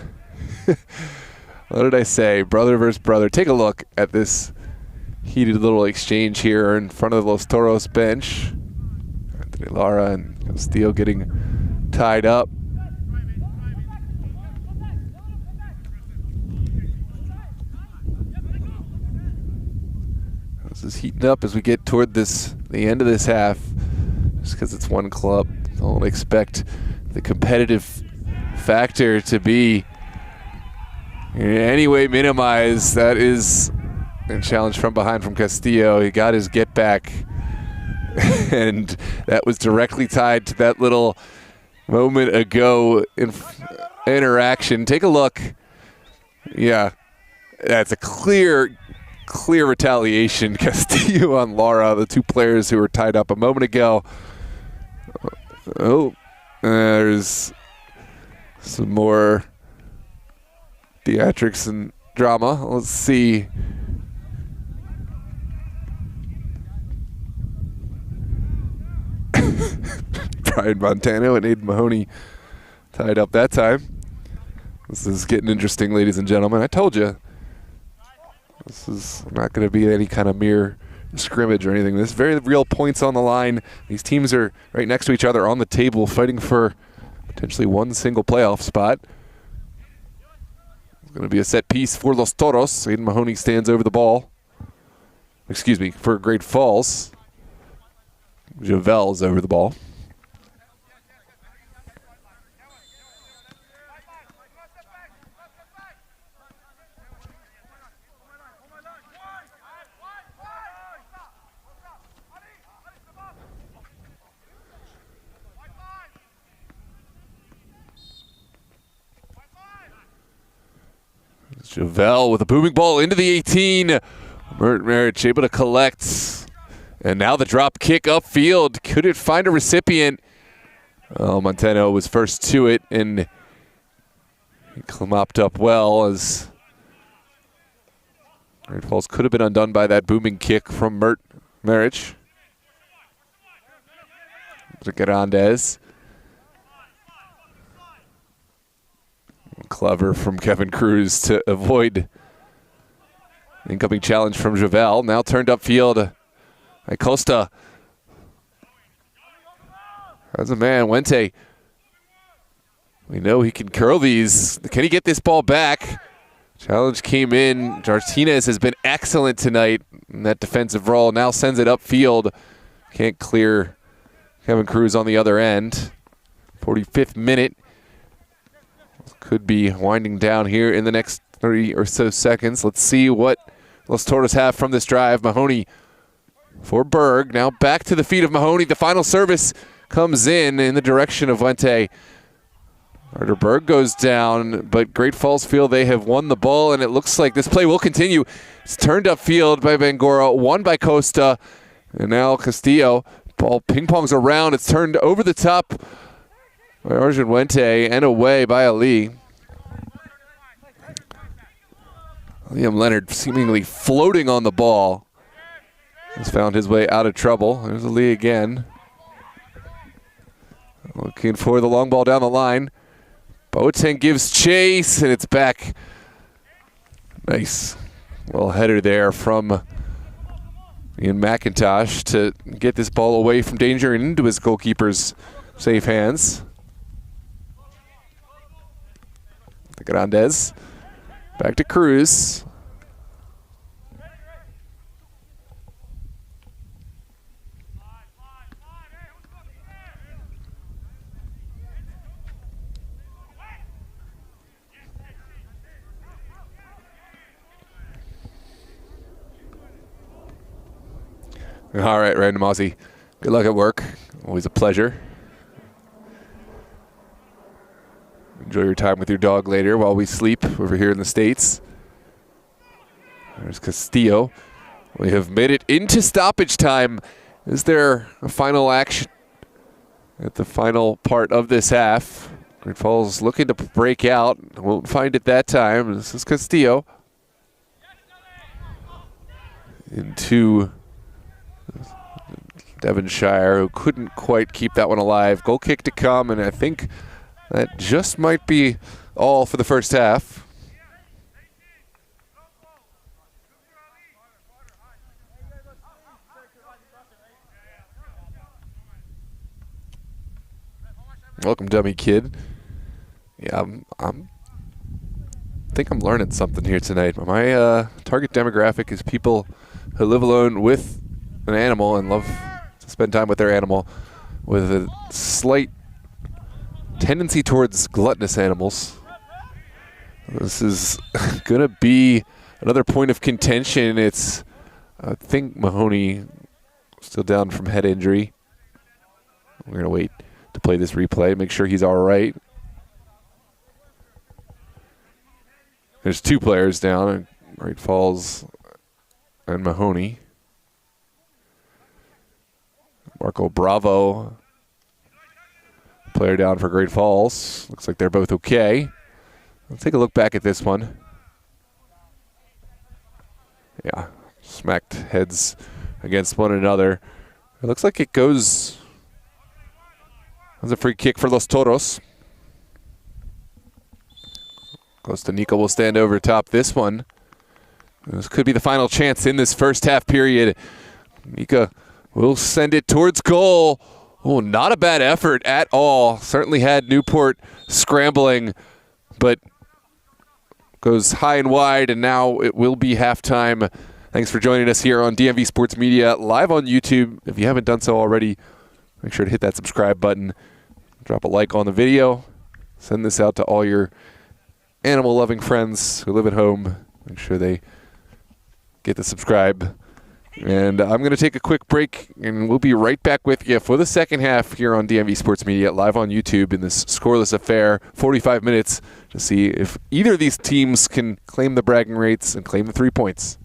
what did I say? Brother versus brother. Take a look at this heated little exchange here in front of the Los Toros bench. Anthony Lara and Castillo getting tied up. This is heating up as we get toward the end of this half. Just because it's one club, I don't expect the competitive factor to be in any way minimized. That is a challenge from behind from Castillo. He got his get back, and that was directly tied to that little moment ago interaction. Take a look. Yeah, that's a clear retaliation. Castillo on Lara, the two players who were tied up a moment ago. Oh, there's some more theatrics and drama. Let's see. Brian Montano and Aiden Mahoney tied up that time. This is getting interesting, ladies and gentlemen. I told you. This is not going to be any kind of mere scrimmage or anything. There's very real points on the line. These teams are right next to each other on the table fighting for potentially one single playoff spot. It's going to be a set piece for Los Toros. Aiden Mahoney stands over the ball. Excuse me, for Great Falls. Javel's over the ball. Javel with a booming ball into the 18. Marich able to collect. And now the drop kick upfield. Could it find a recipient? Oh, Montano was first to it, and he mopped up well as Great Falls could have been undone by that booming kick from Marich. To Grandes. Clever from Kevin Cruz to avoid incoming challenge from Javel. Now turned upfield. Acosta. As a man, Wente. We know he can curl these. Can he get this ball back? Challenge came in. Martinez has been excellent tonight in that defensive role. Now sends it upfield. Can't clear Kevin Cruz on the other end. 45th minute. Could be winding down here in the next 30 or so seconds. Let's see what Los Toros have from this drive. Mahoney for Berg. Now back to the feet of Mahoney. The final service comes in the direction of Wente. Carter Berg goes down, but Great Falls feel they have won the ball, and it looks like this play will continue. It's turned upfield by Bangora, won by Costa, and now Castillo. Ball ping-pongs around. It's turned over the top by Arjun Wente and away by Ali. Liam Leonard seemingly floating on the ball. Has found his way out of trouble. There's Ali again. Looking for the long ball down the line. Boateng gives chase, and it's back. Nice little header there from Ian McIntosh to get this ball away from danger and into his goalkeeper's safe hands. Grandes. Back to Cruz. All right, Random Aussie. Good luck at work. Always a pleasure. Enjoy your time with your dog later while we sleep over here in the States. There's Castillo. We have made it into stoppage time. Is there a final action at the final part of this half? Great Falls looking to break out. Won't find it that time. This is Castillo. into Devonshire, who couldn't quite keep that one alive. Goal kick to come, and I think that just might be all for the first half. Welcome, dummy kid. Yeah, I think I'm learning something here tonight. My target demographic is people who live alone with an animal and love to spend time with their animal, with a slight tendency towards gluttonous animals. This is going to be another point of contention. It's, I think, Mahoney still down from head injury. We're going to wait to play this replay, make sure he's all right. There's two players down, Great Falls and Mahoney. Marco Bravo, player down for Great Falls. Looks like they're both okay. Let's take a look back at this one. Yeah, smacked heads against one another. It looks like it goes as a free kick for Los Toros. Costa Rica will stand over top this one. This could be the final chance in this first half period. Nika will send it towards goal. Oh, not a bad effort at all. Certainly had Newport scrambling, but goes high and wide, and now it will be halftime. Thanks for joining us here on DMV Sports Media, live on YouTube. If you haven't done so already, make sure to hit that subscribe button. Drop a like on the video. Send this out to all your animal-loving friends who live at home. Make sure they get the subscribe. And I'm going to take a quick break, and we'll be right back with you for the second half here on DMV Sports Media, live on YouTube in this scoreless affair. 45 minutes to see if either of these teams can claim the bragging rights and claim the 3 points.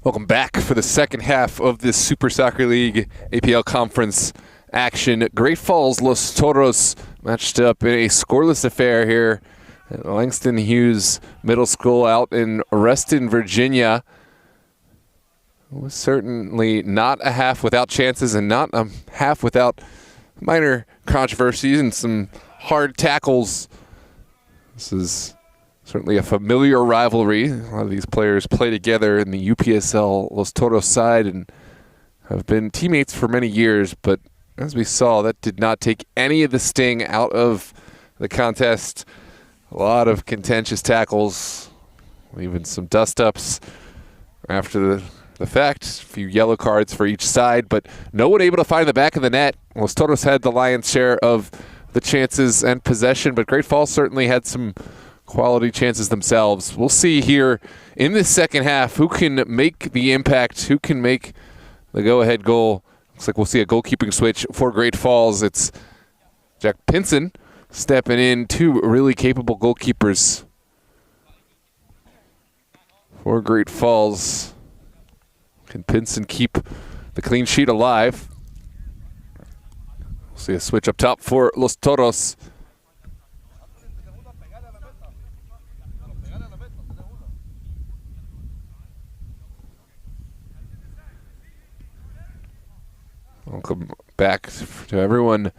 Welcome back for the second half of this Super Soccer League APL Conference action. Great Falls Los Toros matched up in a scoreless affair here at Langston Hughes Middle School out in Reston, Virginia. It was certainly not a half without chances and not a half without minor controversies and some hard tackles. This is certainly a familiar rivalry. A lot of these players play together in the UPSL Los Toros side and have been teammates for many years, but as we saw, that did not take any of the sting out of the contest. A lot of contentious tackles, even some dust-ups after the fact. A few yellow cards for each side, but no one able to find the back of the net. Los Toros had the lion's share of the chances and possession, but Great Falls certainly had some quality chances themselves. We'll see here in this second half who can make the impact, who can make the go-ahead goal. Looks like we'll see a goalkeeping switch for Great Falls. It's Jack Pinson stepping in, two really capable goalkeepers for Great Falls. Can Pinson keep the clean sheet alive? We'll see a switch up top for Los Toros. Welcome back to everyone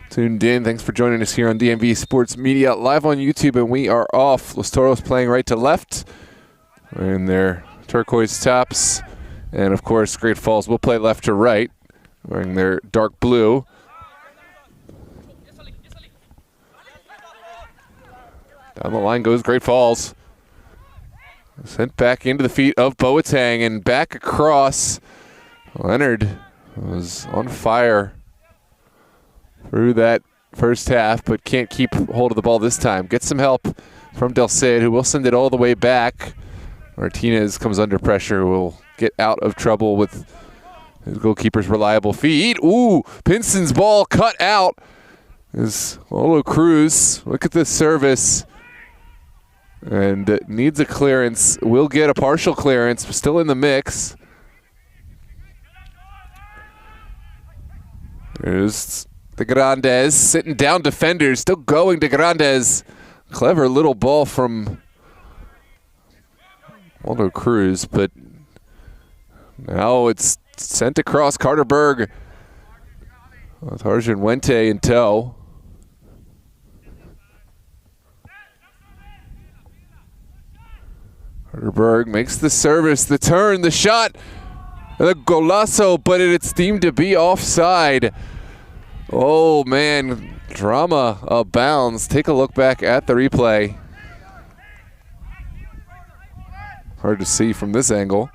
tuned in. Thanks for joining us here on DMV Sports Media, live on YouTube, and we are off. Los Toros playing right to left in their turquoise tops. And, of course, Great Falls will play left to right, wearing their dark blue. Down the line goes Great Falls. Sent back into the feet of Boateng and back across. Leonard was on fire through that first half, but can't keep hold of the ball this time. Gets some help from Del Cid, who will send it all the way back. Martinez comes under pressure, will get out of trouble with his goalkeeper's reliable feet. Ooh, Pinson's ball cut out. Is Olo Cruz. Look at this service. And needs a clearance. Will get a partial clearance, still in the mix. There's De Grandes sitting down defenders, still going De Grandes. Clever little ball from Waldo Cruz, but now it's sent across Carter Berg with Arjun Wente in tow. Carter Berg makes the service, the turn, the shot. The golazo, but it's deemed to be offside. Oh, man. Drama abounds. Take a look back at the replay. Hard to see from this angle.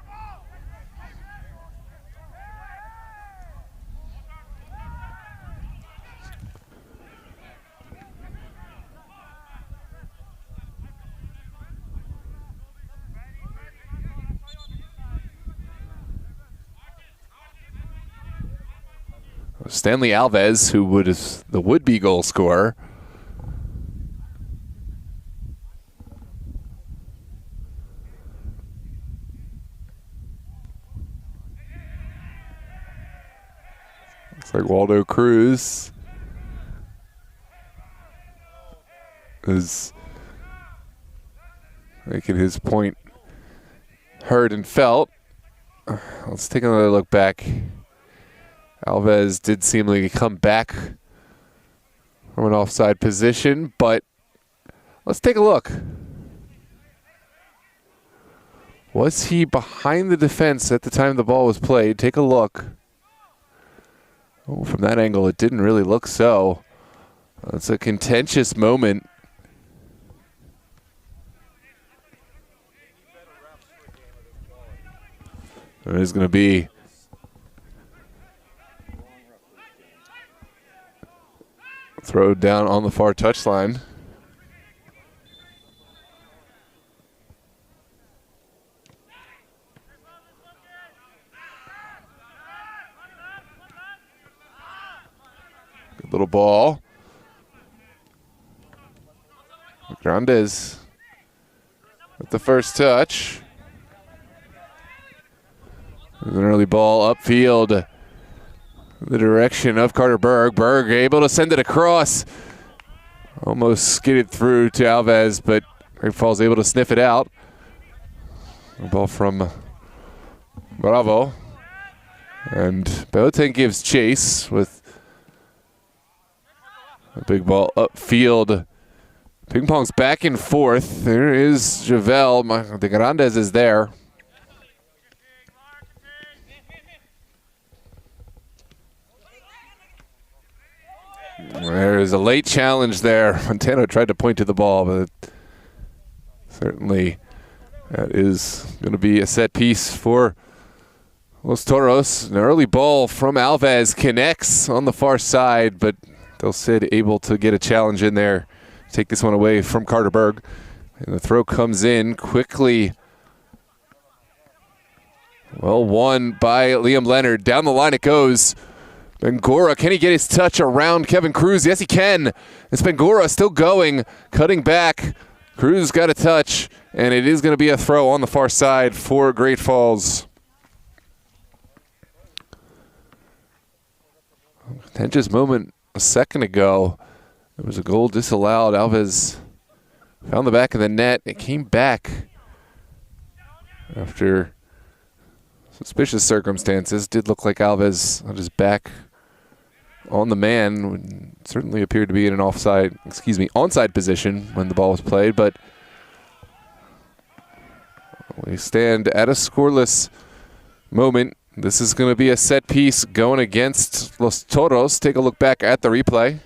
Stanley Alves, who is the would-be goal scorer. Looks like Waldo Cruz is making his point heard and felt. Let's take another look back. Alves did seemingly come back from an offside position, but let's take a look. Was he behind the defense at the time the ball was played? Take a look. Oh, from that angle, it didn't really look so. It's a contentious moment. There's going to be throw down on the far touchline. Good little ball. Grandes with the first touch. There's an early ball upfield. The direction of Carter Berg. Berg able to send it across. Almost skidded through to Alves, but Great Falls able to sniff it out. A ball from Bravo. And Boateng gives chase with a big ball upfield. Ping pong's back and forth. There is Javel. De Grandes is there. There is a late challenge there. Montano tried to point to the ball, but certainly that is going to be a set piece for Los Toros. An early ball from Alves connects on the far side, but Del Cid able to get a challenge in there. Take this one away from Carter Berg. And the throw comes in quickly. Well won by Liam Leonard. Down the line it goes. Bangura, can he get his touch around Kevin Cruz? Yes, he can. It's Bangura still going, cutting back. Cruz got a touch, and it is going to be a throw on the far side for Great Falls. Contentious moment a second ago. There was a goal disallowed. Alves found the back of the net. It came back after suspicious circumstances. Did look like Alves on his back on the man. Certainly appeared to be in an onside position when the ball was played, but we stand at a scoreless moment. This is going to be a set piece going against Los Toros. Take a look back at the replay.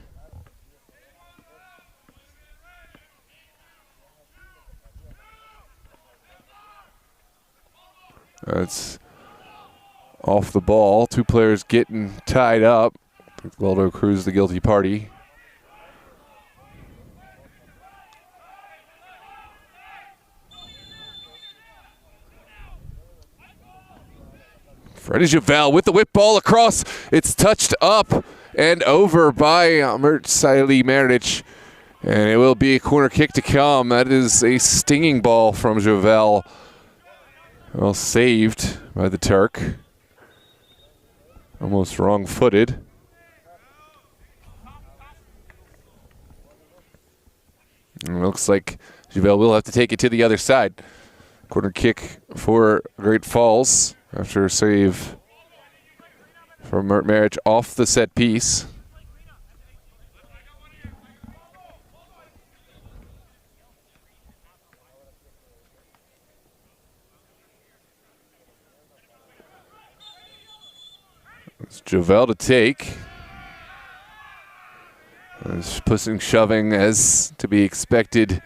It's off the ball. Two players getting tied up. Waldo Cruz, the guilty party. Freddie Javel with the whip ball across. It's touched up and over by Mircea Mernic. And it will be a corner kick to come. That is a stinging ball from Javel. Well saved by the Turk. Almost wrong-footed. And it looks like Javel will have to take it to the other side. Corner kick for Great Falls after a save from Mert Maric off the set piece. It's Javel to take. It's pushing, shoving as to be expected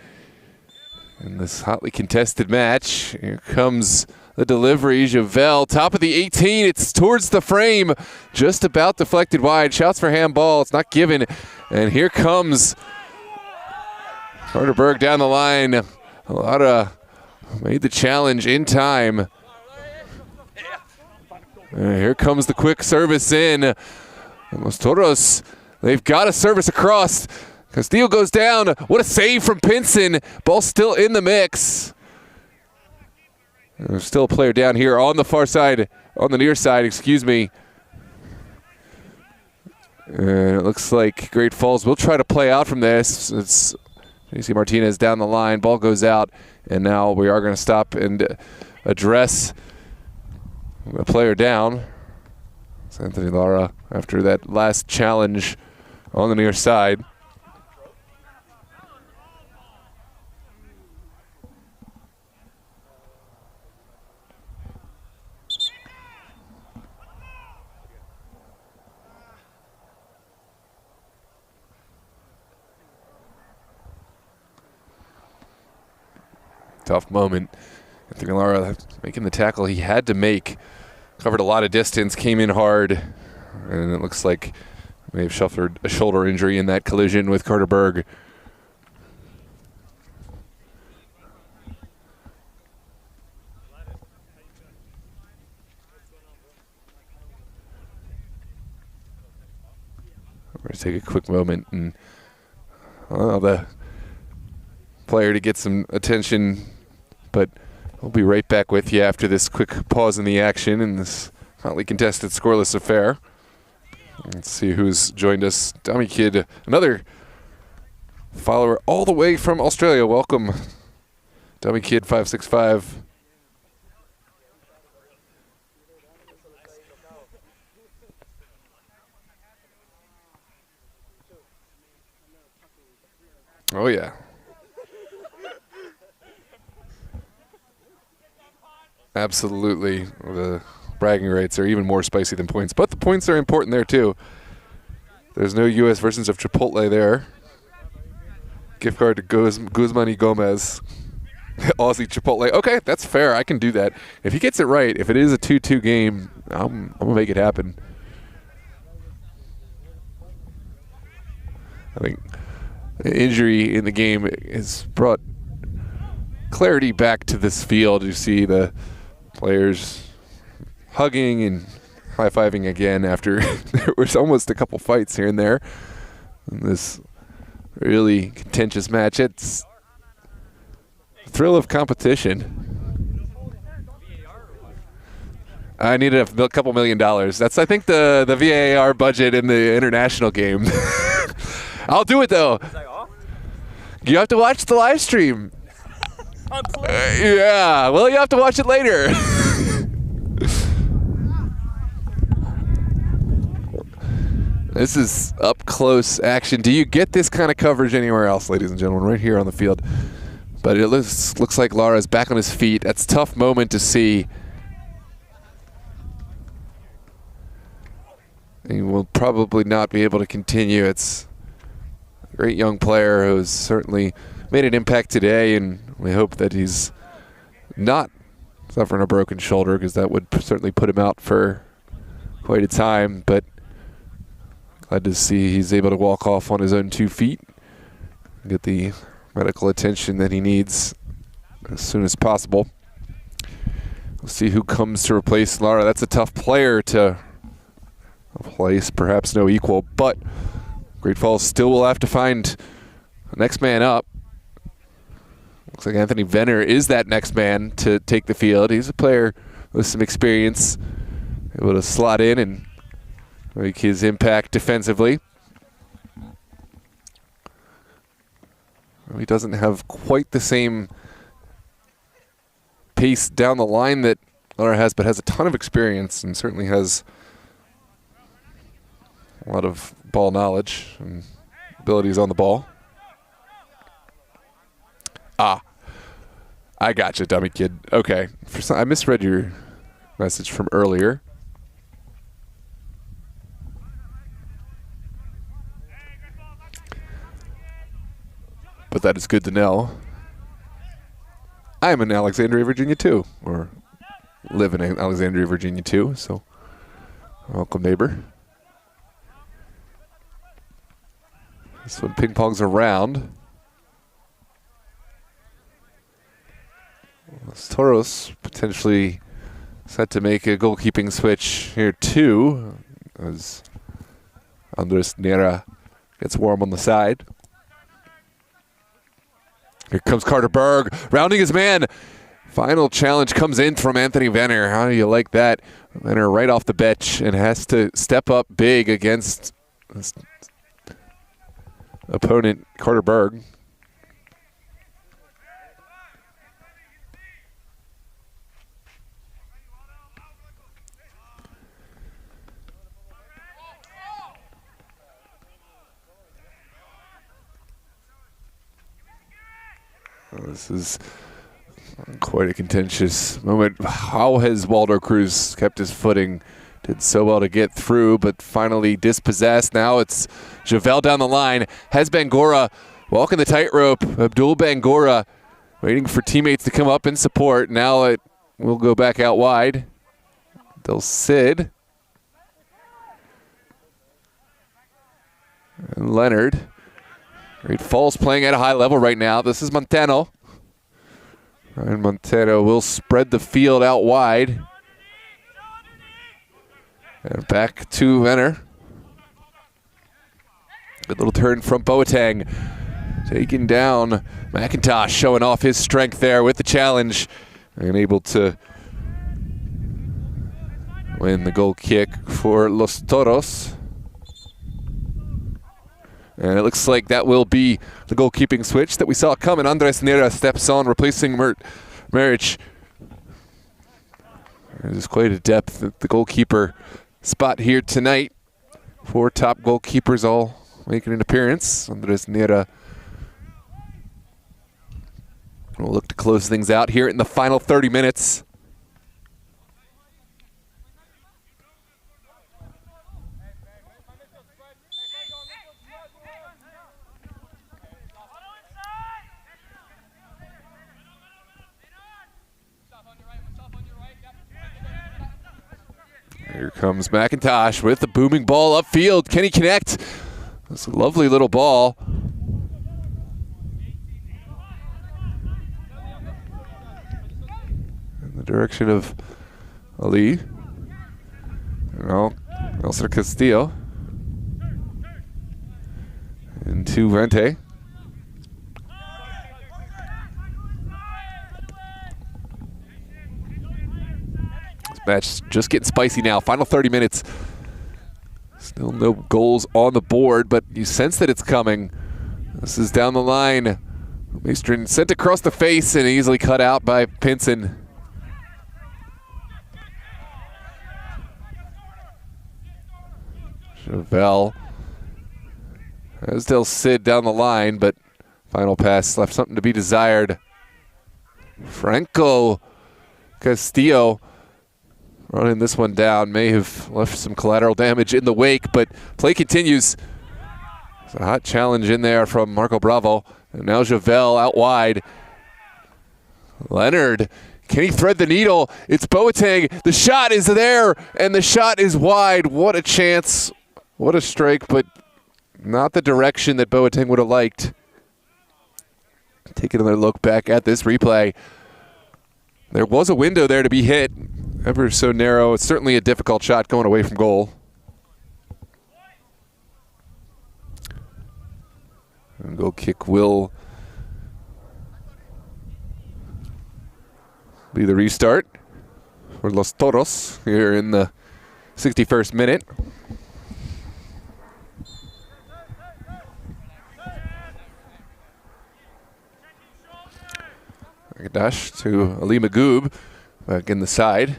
in this hotly contested match. Here comes the delivery. Javel, top of the 18. It's towards the frame. Just about deflected wide. Shouts for handball. It's not given. And here comes Carter Berg down the line. Made the challenge in time. And here comes the quick service in. Los Toros, they've got a service across. Castillo goes down. What a save from Pinson. Ball still in the mix. There's still a player down here on the far side, on the near side, excuse me. And it looks like Great Falls will try to play out from this. It's JC Martinez down the line. Ball goes out. And now we are going to stop and address a player down. It's Anthony Lara after that last challenge on the near side. Tough moment. Anthony Lara making the tackle he had to make. Covered a lot of distance, came in hard, and it looks like may have suffered a shoulder injury in that collision with Carter Berg. We're going to take a quick moment and allow the player to get some attention, but We'll be right back with you after this quick pause in the action in this hotly contested scoreless affair. Let's see who's joined us. Dummy Kid, another follower all the way from Australia. Welcome, Dummy Kid 565. Oh yeah. Absolutely. The bragging rights are even more spicy than points, but the points are important there too. There's no U.S. versions of Chipotle there. Gift card to Guzman y Gomez. Aussie Chipotle. Okay, that's fair. I can do that. If he gets it right, if it is a 2-2 game, I'm going to make it happen. I think the injury in the game has brought clarity back to this field. You see the players hugging and high-fiving again after there was almost a couple fights here and there in this really contentious match. It's the thrill of competition. I needed a couple $1 million. That's, I think, the VAR budget in the international game. I'll do it, though. You have to watch the live stream. Yeah, well, you have to watch it later. This is up-close action. Do you get this kind of coverage anywhere else, ladies and gentlemen? Right here on the field. But it looks like Lara's back on his feet. That's a tough moment to see. He will probably not be able to continue. It's a great young player who's certainly made an impact today, and we hope that he's not suffering a broken shoulder, because that would certainly put him out for quite a time. But glad to see he's able to walk off on his own 2 feet, get the medical attention that he needs as soon as possible. We'll see who comes to replace Lara. That's a tough player to replace, perhaps no equal, but Great Falls still will have to find the next man up. Looks like Anthony Venner is that next man to take the field. He's a player with some experience, able to slot in and make his impact defensively. He doesn't have quite the same pace down the line that Lara has, but has a ton of experience and certainly has a lot of ball knowledge and abilities on the ball. I gotcha, Dummy Kid. Okay. I misread your message from earlier. But that is good to know. I am in Alexandria, Virginia too, or live in Alexandria, Virginia too, so welcome, neighbor. This one ping pongs around. Toros potentially set to make a goalkeeping switch here too, as Andres Nera gets warm on the side. Here comes Carter Berg, rounding his man. Final challenge comes in from Anthony Venner. How do you like that? Venner right off the bench and has to step up big against his opponent, Carter Berg. This is quite a contentious moment. How has Waldo Cruz kept his footing? Did so well to get through, but finally dispossessed. Now it's Javel down the line. Has Bangura walking the tightrope. Abdul Bangura waiting for teammates to come up in support. Now it will go back out wide. Del Cid. And Leonard. Great Falls playing at a high level right now. This is Montano. Ryan Montano will spread the field out wide. And back to Venner. Good little turn from Boateng. Taking down McIntosh, showing off his strength there with the challenge. and able to win the goal kick for Los Toros. And it looks like that will be the goalkeeping switch that we saw coming. Andres Nera steps on, replacing Maric. There's quite a depth at the goalkeeper spot here tonight. 4 top goalkeepers all making an appearance. Andres Nera will look to close things out here in the final 30 minutes. Here comes McIntosh with the booming ball upfield. Can he connect? That's a lovely little ball. In the direction of Ali. Now, Elsa Castillo. Into Vente. Match just getting spicy now. Final 30 minutes. Still no goals on the board, but you sense that it's coming. This is down the line. Maestrin sent across the face and easily cut out by Pinson. Chevelle has Del Cid down the line, but final pass left something to be desired. Franco Castillo running this one down, may have left some collateral damage in the wake, but play continues. It's a hot challenge in there from Marco Bravo. And now Javel out wide. Leonard, can he thread the needle? It's Boateng. The shot is there, and the shot is wide. What a chance. What a strike, but not the direction that Boateng would have liked. Take another look back at this replay. There was a window there to be hit. Ever so narrow. It's certainly a difficult shot going away from goal. And goal kick will be the restart for Los Toros here in the 61st minute. Dash to Ali Magoob back in the side.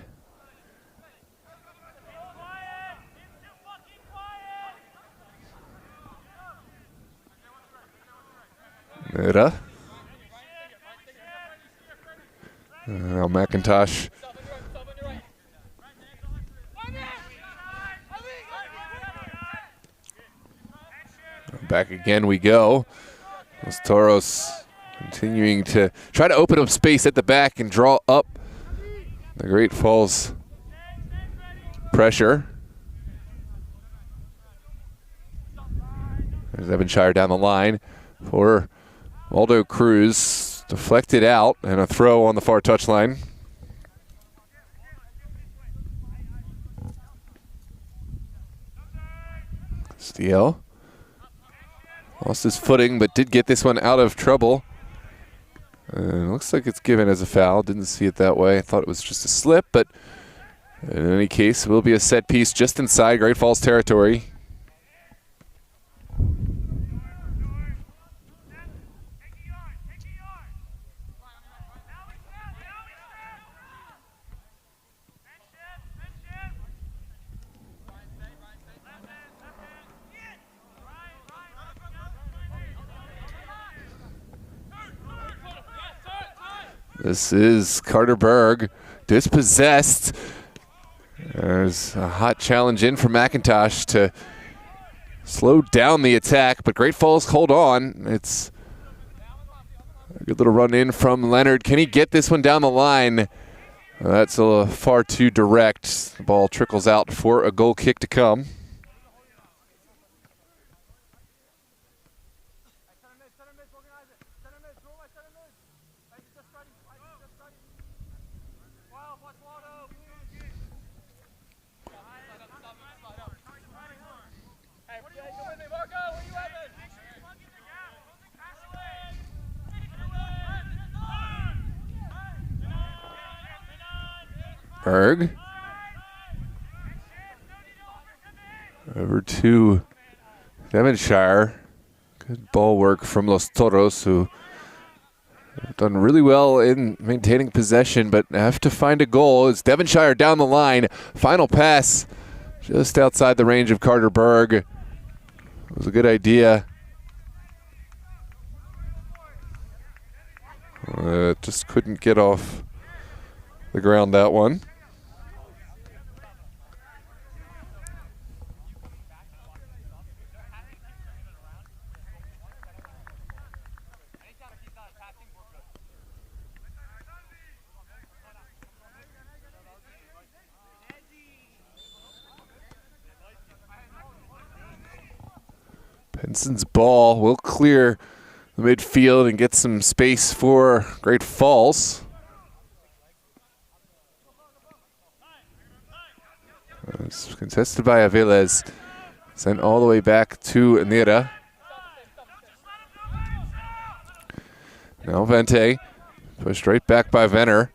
Now McIntosh. Back again we go. Los Toros continuing to try to open up space at the back and draw up the Great Falls pressure. There's Evanshire down the line for Waldo Cruz. Deflected out and a throw on the far touchline. Steele lost his footing but did get this one out of trouble. And looks like it's given as a foul. Didn't see it that way. I thought it was just a slip, but in any case, it will be a set piece just inside Great Falls territory. This is Carter Berg, dispossessed. There's a hot challenge in for McIntosh to slow down the attack, but Great Falls hold on. It's a good little run in from Leonard. Can he get this one down the line? That's far too direct. The ball trickles out for a goal kick to come. Berg. Over to Devonshire. Good ball work from Los Toros, who have done really well in maintaining possession, but have to find a goal. It's Devonshire down the line. Final pass just outside the range of Carter Berg. It was a good idea. Just couldn't get off the ground, that one. Benson's ball will clear the midfield and get some space for Great Falls. It's contested by Aviles. Sent all the way back to Nira. Now Vente. Pushed right back by Venner.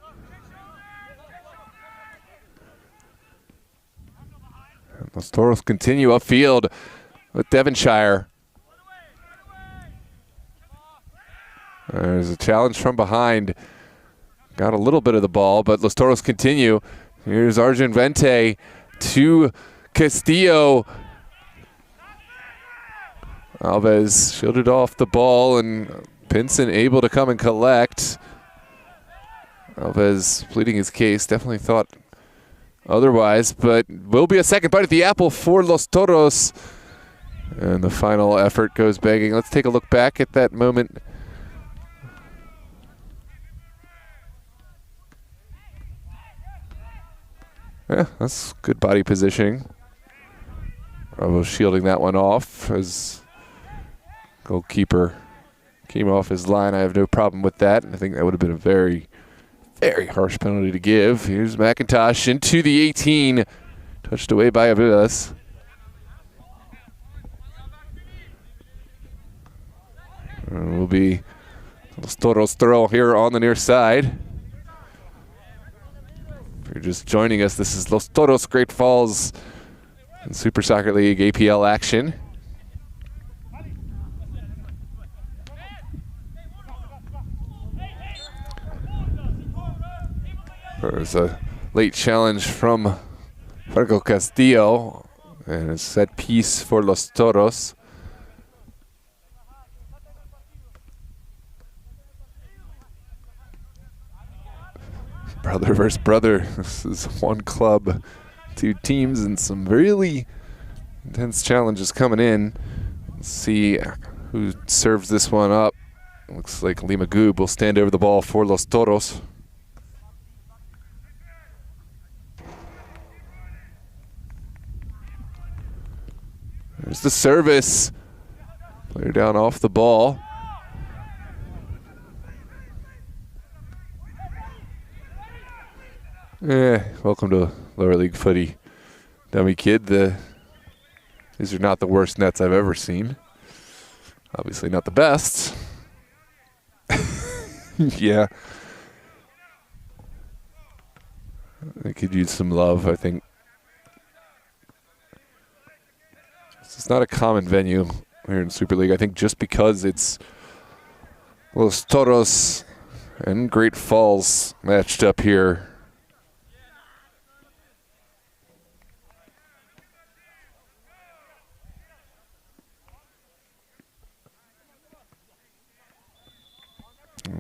And Los Toros continue upfield with Devonshire. There's a challenge from behind. Got a little bit of the ball, but Los Toros continue. Here's Arjun Vente to Castillo. Alves shielded off the ball, and Pinson able to come and collect. Alves pleading his case. Definitely thought otherwise, but will be a second bite at the apple for Los Toros. And the final effort goes begging. Let's take a look back at that moment. Yeah, that's good body positioning. Bravo shielding that one off as goalkeeper came off his line. I have no problem with that. I think that would have been a very, very harsh penalty to give. Here's McIntosh into the 18. Touched away by Aviles. Will be Los Toros throw here on the near side. If you're just joining us, this is Los Toros Great Falls in Super Soccer League APL action. There's a late challenge from Franco Castillo, and a set piece for Los Toros. Brother versus brother. This is one club, two teams, and some really intense challenges coming in. Let's see who serves this one up. Looks like Lima Goob will stand over the ball for Los Toros. There's the service. Player down off the ball. Welcome to lower league footy, dummy kid. These are not the worst nets I've ever seen. Obviously not the best. Yeah. They could use some love, I think. It's not a common venue here in Super League. I think just because it's Los Toros and Great Falls matched up here.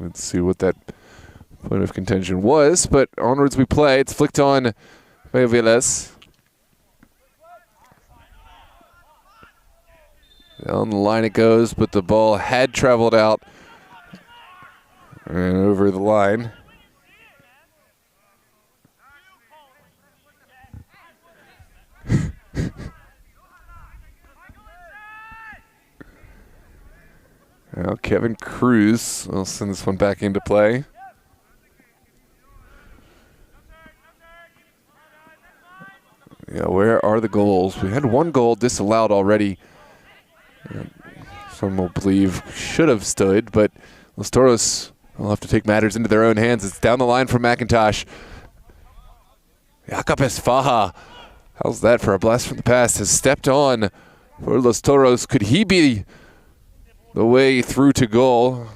Let's see what that point of contention was, but onwards we play. It's flicked on by Aviles. Down the line it goes, but the ball had traveled out and over the line. Now Kevin Cruz will send this one back into play. Yeah, where are the goals? We had one goal disallowed already. Some will believe should have stood, but Los Toros will have to take matters into their own hands. It's down the line from McIntosh. Jakob Esfaha, how's that for a blast from the past, has stepped on for Los Toros. Could he be the way through to goal?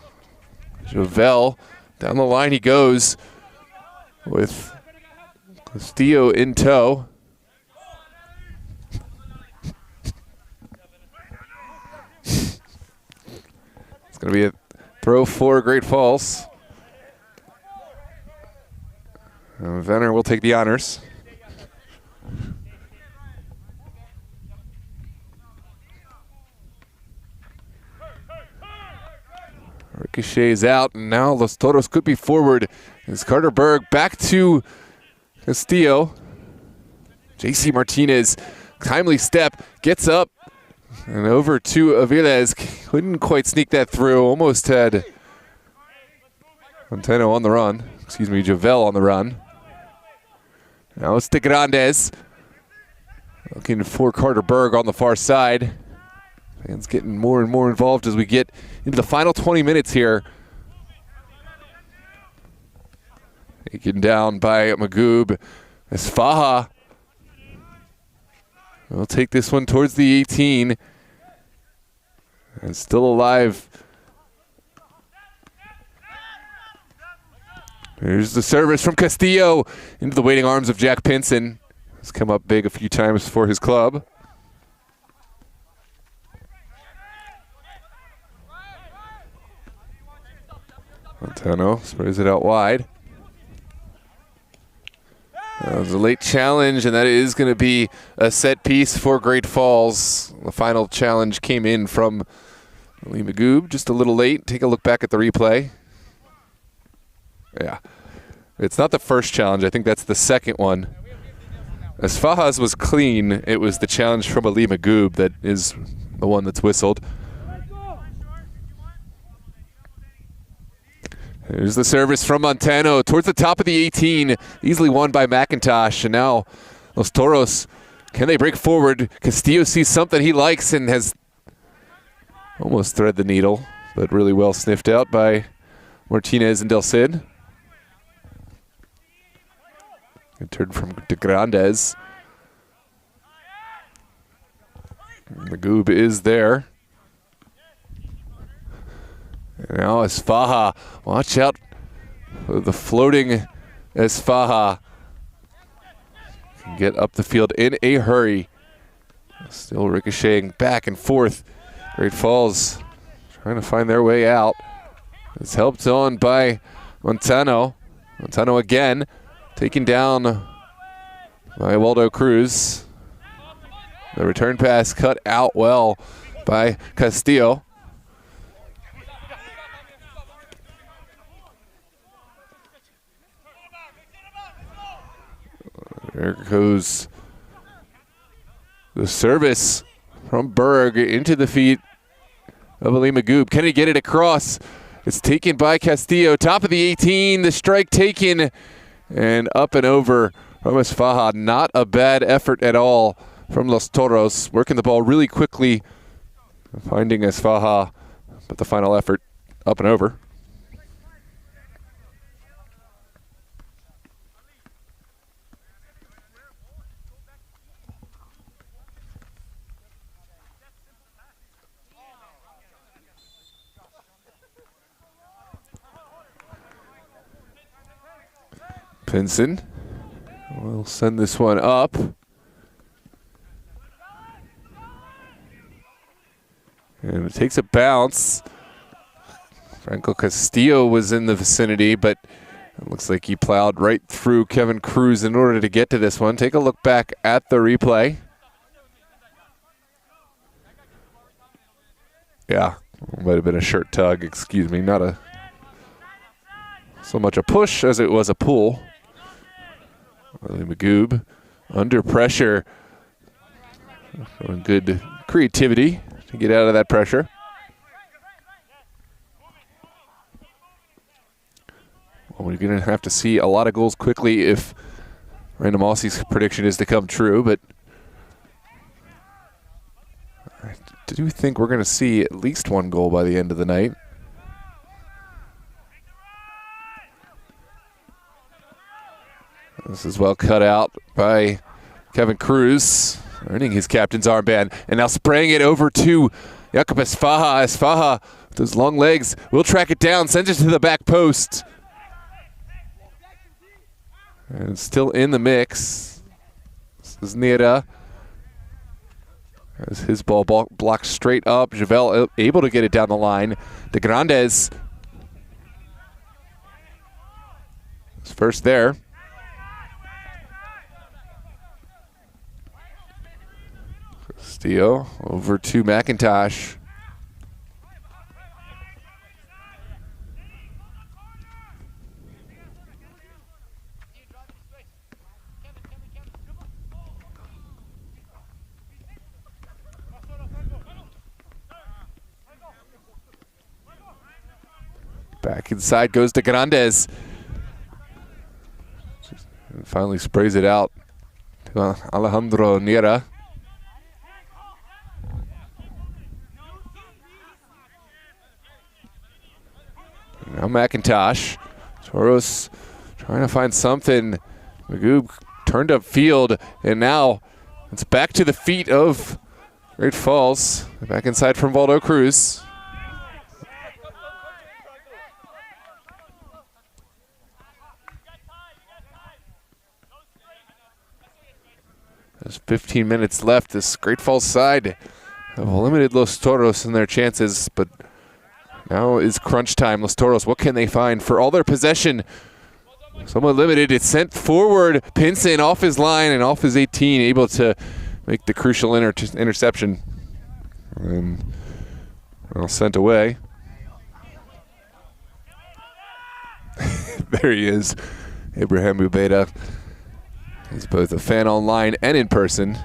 Javel, down the line he goes with Castillo in tow. It's going to be a throw for Great Falls. Venner will take the honors. Ricochet is out, and now Los Toros could be forward. As Carter Berg back to Castillo. JC Martinez, timely step, gets up and over to Aviles. Couldn't quite sneak that through. Almost had Montano on the run. Excuse me, Javel on the run. Now it's De Grandes. Looking for Carter Berg on the far side. Fans getting more and more involved as we get into the final 20 minutes here. Taken down by Magoob. Esfaha will take this one towards the 18. And still alive. Here's the service from Castillo into the waiting arms of Jack Pinson. He's come up big a few times for his club. Montano sprays it out wide. That was a late challenge, and that is going to be a set piece for Great Falls. The final challenge came in from Lee Magoob, just a little late. Take a look back at the replay. Yeah, it's not the first challenge. I think that's the second one. As Fahaz was clean, it was the challenge from Ali Magoob that is the one that's whistled. Here's the service from Montano towards the top of the 18. Easily won by McIntosh. And now Los Toros, can they break forward? Castillo sees something he likes and has almost thread the needle, but really well sniffed out by Martinez and Del Cid. Good turn from De Grandes. Magoob is there. And now Esfaha. Watch out for the floating Esfaha. Can get up the field in a hurry. Still ricocheting back and forth. Great Falls trying to find their way out. It's helped on by Montano. Montano again. Taken down by Waldo Cruz. The return pass cut out well by Castillo. There goes the service from Berg into the feet of Ali Magoob. Can he get it across? It's taken by Castillo. Top of the 18, the strike taken. And up and over from Esfaha. Not a bad effort at all from Los Toros. Working the ball really quickly. Finding Esfaha. But the final effort up and over. Pinson will send this one up. And it takes a bounce. Franco Castillo was in the vicinity, but it looks like he plowed right through Kevin Cruz in order to get to this one. Take a look back at the replay. Yeah, might have been a shirt tug, excuse me, not so much a push as it was a pull. Ali Magoob under pressure. Showing good creativity to get out of that pressure. Well, we're going to have to see a lot of goals quickly if Random Aussie's prediction is to come true, but I do think we're going to see at least one goal by the end of the night. This is well cut out by Kevin Cruz, earning his captain's armband, and now spraying it over to Jakub Esfaha. Esfaha, with those long legs, will track it down, sends it to the back post. And it's still in the mix. This is Nira. As his ball blocked straight up. Javel able to get it down the line. De Grandes. Is first there. Castillo over to McIntosh. Back inside goes De Grandes. And finally sprays it out to Alejandro Nira. Now McIntosh. Toros trying to find something. Magoob turned up field, and now it's back to the feet of Great Falls. Back inside from Valdo Cruz. There's 15 minutes left. This Great Falls side have limited Los Toros in their chances, but now is crunch time. Los Toros, what can they find? For all their possession, somewhat limited. It's sent forward. Pinson off his line and off his 18, able to make the crucial interception. And well, sent away. There he is, Abraham Ubeda. He's both a fan online and in person.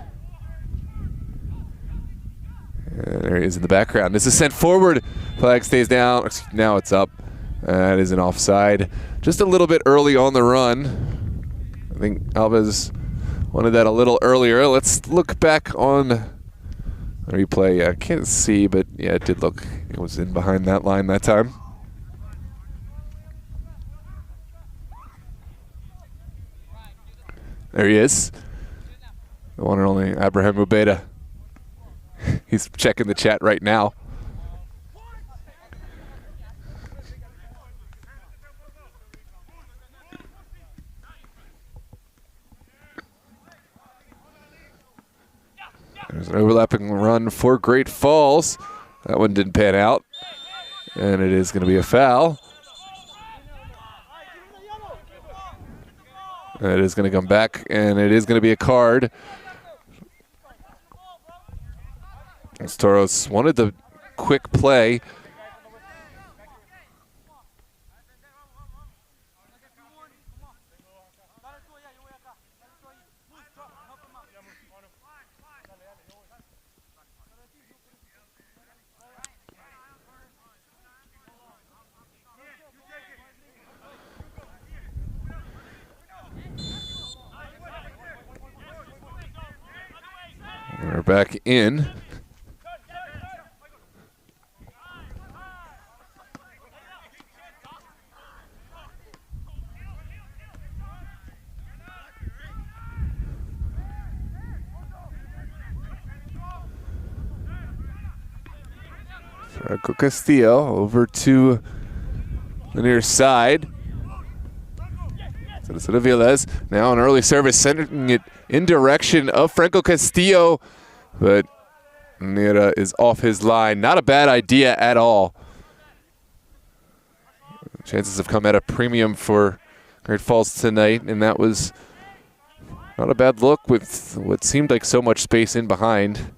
And there he is in the background. This is sent forward. Flag stays down. Now it's up. That is an offside. Just a little bit early on the run. I think Alves wanted that a little earlier. Let's look back on the replay. I can't see, but yeah, it did look. It was in behind that line that time. There he is. The one and only Abraham Ubeda. He's checking the chat right now. There's an overlapping run for Great Falls. That one didn't pan out. And it is going to be a foul. It is going to come back, and it is going to be a card. As Toros wanted the quick play. We're back in. Franco Castillo over to the near side. So Viles now an early service, sending it in direction of Franco Castillo, but Nira is off his line. Not a bad idea at all. Chances have come at a premium for Great Falls tonight, and that was not a bad look with what seemed like so much space in behind.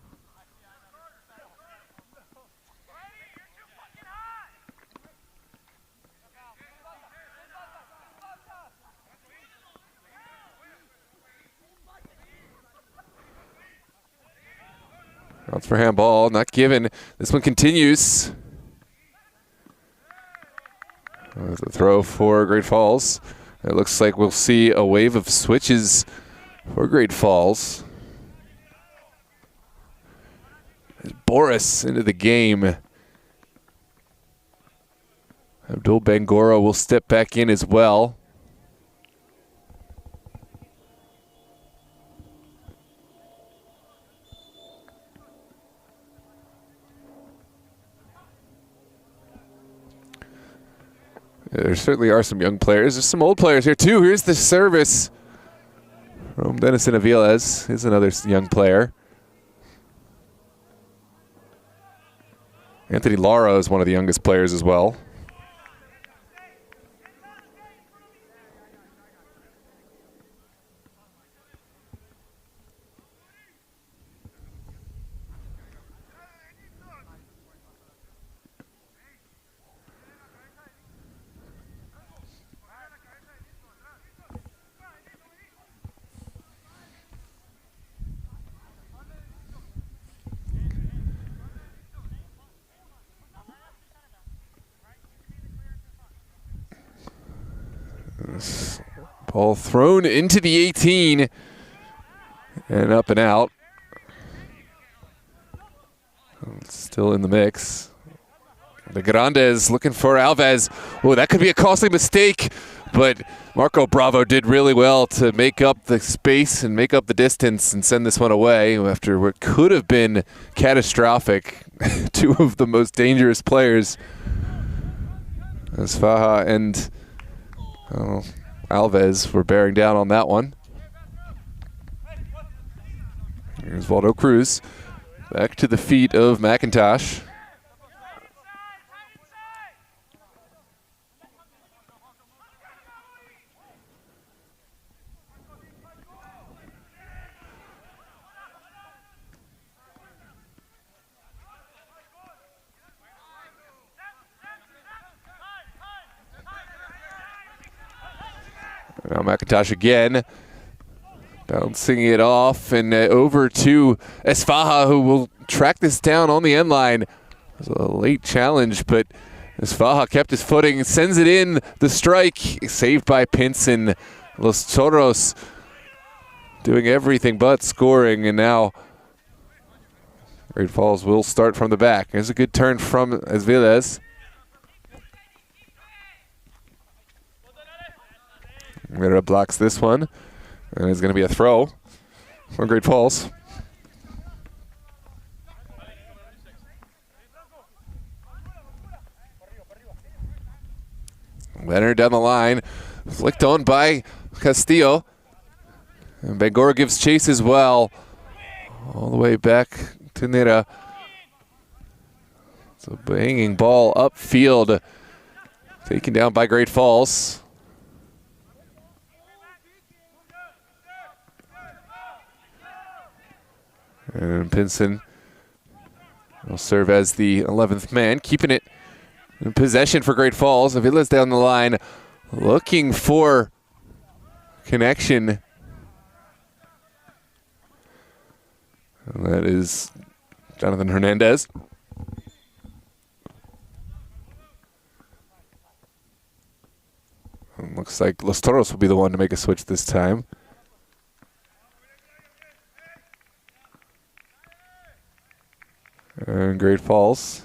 Rounds for handball, not given. This one continues. There's a throw for Great Falls. It looks like we'll see a wave of switches for Great Falls. There's Boris into the game. Abdul Bangora will step back in as well. There certainly are some young players. There's some old players here too. Here's the service from Denison Aviles. He's another young player. Anthony Lara is one of the youngest players as well. Ball thrown into the 18 and up and out. Still in the mix. The Grandes looking for Alves. Oh, that could be a costly mistake, but Marco Bravo did really well to make up the space and make up the distance and send this one away after what could have been catastrophic. Two of the most dangerous players, as Faja and Alves, were bearing down on that one. Here's Waldo Cruz back to the feet of McIntosh. Now McIntosh again, bouncing it off and over to Esfaja, who will track this down on the end line. It was a late challenge, but Esfaja kept his footing, sends it in. The strike saved by Pinson. Los Toros doing everything but scoring, and now Great Falls will start from the back. There's a good turn from Aviles. Mira blocks this one, and it's going to be a throw for Great Falls. Leonard down the line, flicked on by Castillo. And Bangora gives chase as well, all the way back to Nira. So banging ball upfield, taken down by Great Falls. And Pinson will serve as the 11th man, keeping it in possession for Great Falls. Avila's down the line, looking for connection. And that is Jonathan Hernandez. And looks like Los Toros will be the one to make a switch this time. And Great Falls.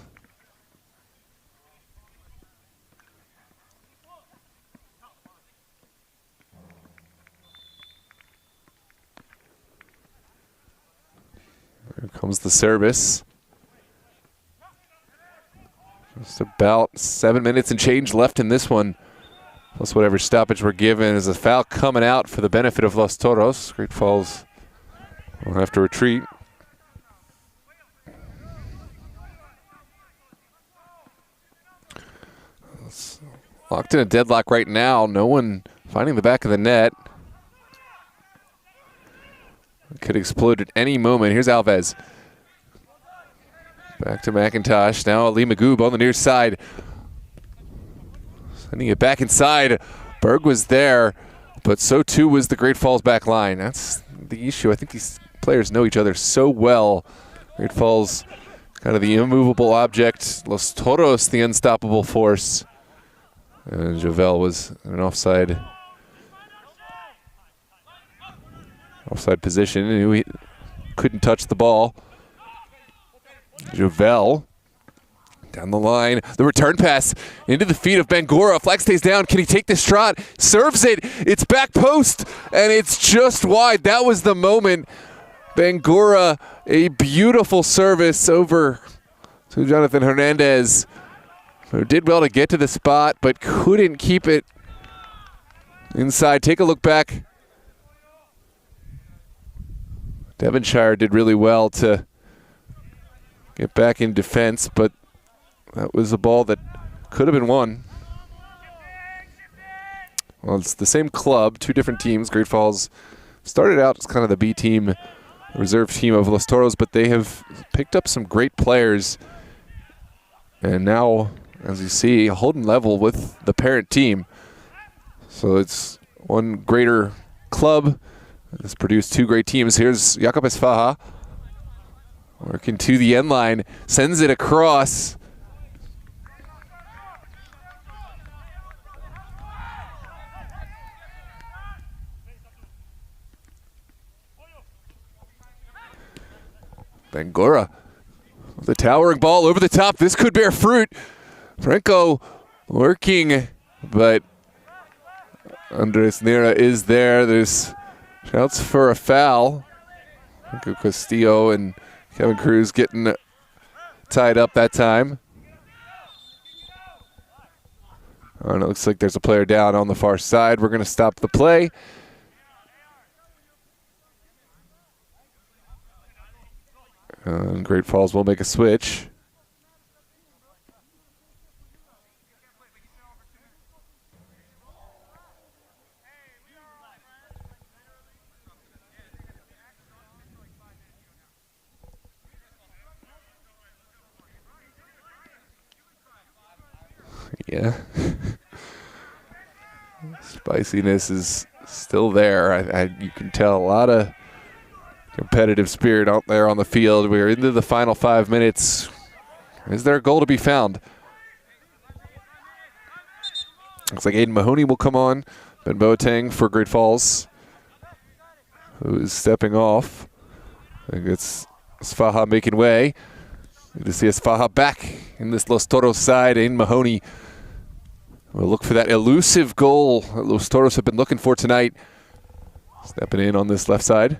Here comes the service. Just about 7 minutes and change left in this one, plus whatever stoppage we're given. Is a foul coming out for the benefit of Los Toros. Great Falls will have to retreat. Locked in a deadlock right now. No one finding the back of the net. It could explode at any moment. Here's Alves. Back to McIntosh. Now Ali Magoob on the near side. Sending it back inside. Berg was there, but so too was the Great Falls back line. That's the issue. I think these players know each other so well. Great Falls, kind of the immovable object. Los Toros, the unstoppable force. And Jovel was in an offside position, and he couldn't touch the ball. Jovel down the line. The return pass into the feet of Bangora. Flag stays down. Can he take this shot? Serves it. It's back post, and it's just wide. That was the moment. Bangora, a beautiful service over to Jonathan Hernandez. who did well to get to the spot, but couldn't keep it inside. Take a look back. Devonshire did really well to get back in defense, but that was a ball that could have been won. Well, it's the same club, two different teams. Great Falls started out as kind of the B team, reserve team of Los Toros, but they have picked up some great players. And now, as you see, holding level with the parent team. So it's one greater club that's produced two great teams. Here's Jakob Esfaha working to the end line, sends it across. Bangura, the towering ball over the top. This could bear fruit. Franco working, but Andres Nera is there. There's shouts for a foul. Castillo and Kevin Cruz getting tied up that time. Oh, and it looks like there's a player down on the far side. We're going to stop the play. And Great Falls will make a switch. Yeah. Spiciness is still there. You can tell a lot of competitive spirit out there on the field. We're into the final 5 minutes. Is there a goal to be found? Looks like Aiden Mahoney will come on. Ben Boateng for Great Falls, who is stepping off. I think it's Esfaha making way. Good to see Esfaha back in this Los Toros side. Aiden Mahoney will look for that elusive goal that Los Toros have been looking for tonight. Stepping in on this left side.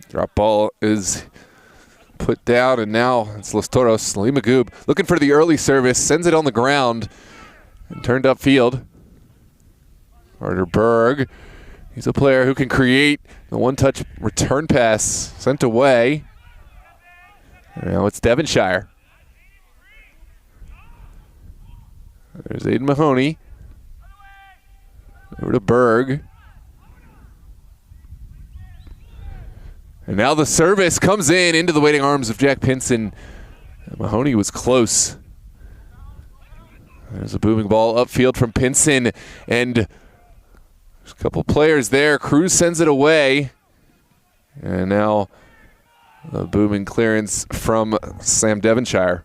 Drop ball is put down, and now it's Los Toros. Lee Magoob looking for the early service, sends it on the ground and turned upfield. Carter Berg, he's a player who can create the one-touch return pass sent away. And now it's Devonshire. There's Aiden Mahoney. Over to Berg. And now the service comes into the waiting arms of Jack Pinson. Mahoney was close. There's a booming ball upfield from Pinson, and there's a couple players there. Cruz sends it away. And now a booming clearance from Sam Devonshire.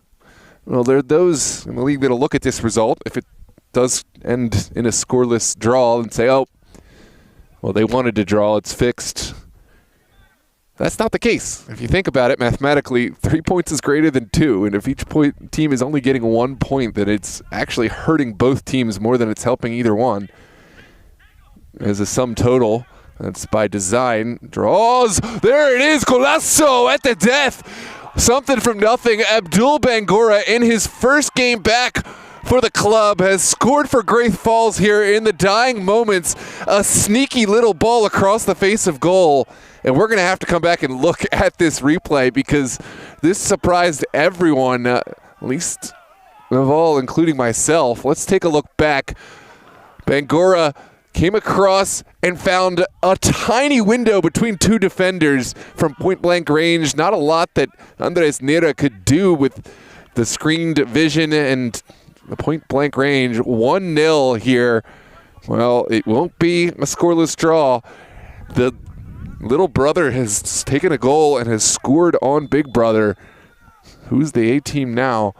Well, there are those in the league that'll look at this result, if it does end in a scoreless draw, and say, oh, well, they wanted to draw, it's fixed. That's not the case. If you think about it mathematically, 3 points is greater than 2, and if each team is only getting 1 point, then it's actually hurting both teams more than it's helping either one. As a sum total, that's by design. Draws, there it is, Golazo at the death. Something from nothing. Abdul Bangura, in his first game back for the club, has scored for Great Falls here in the dying moments. A sneaky little ball across the face of goal. And we're going to have to come back and look at this replay because this surprised everyone, at least of all, including myself. Let's take a look back. Bangura came across and found a tiny window between two defenders from point-blank range. Not a lot that Andres Nera could do with the screened vision and the point-blank range. 1-0 here. Well, it won't be a scoreless draw. The little brother has taken a goal and has scored on big brother. Who's the A team now?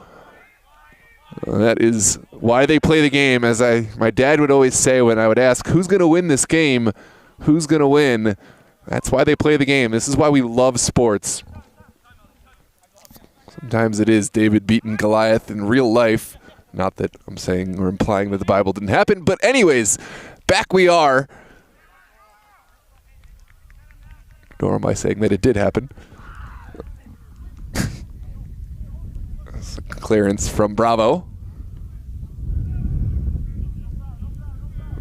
That is why they play the game. As my dad would always say when I would ask, who's going to win this game? Who's going to win? That's why they play the game. This is why we love sports. Sometimes it is David beating Goliath in real life. Not that I'm saying or implying that the Bible didn't happen, but anyways, back we are. Nor am I saying that it did happen. That's a clearance from Bravo.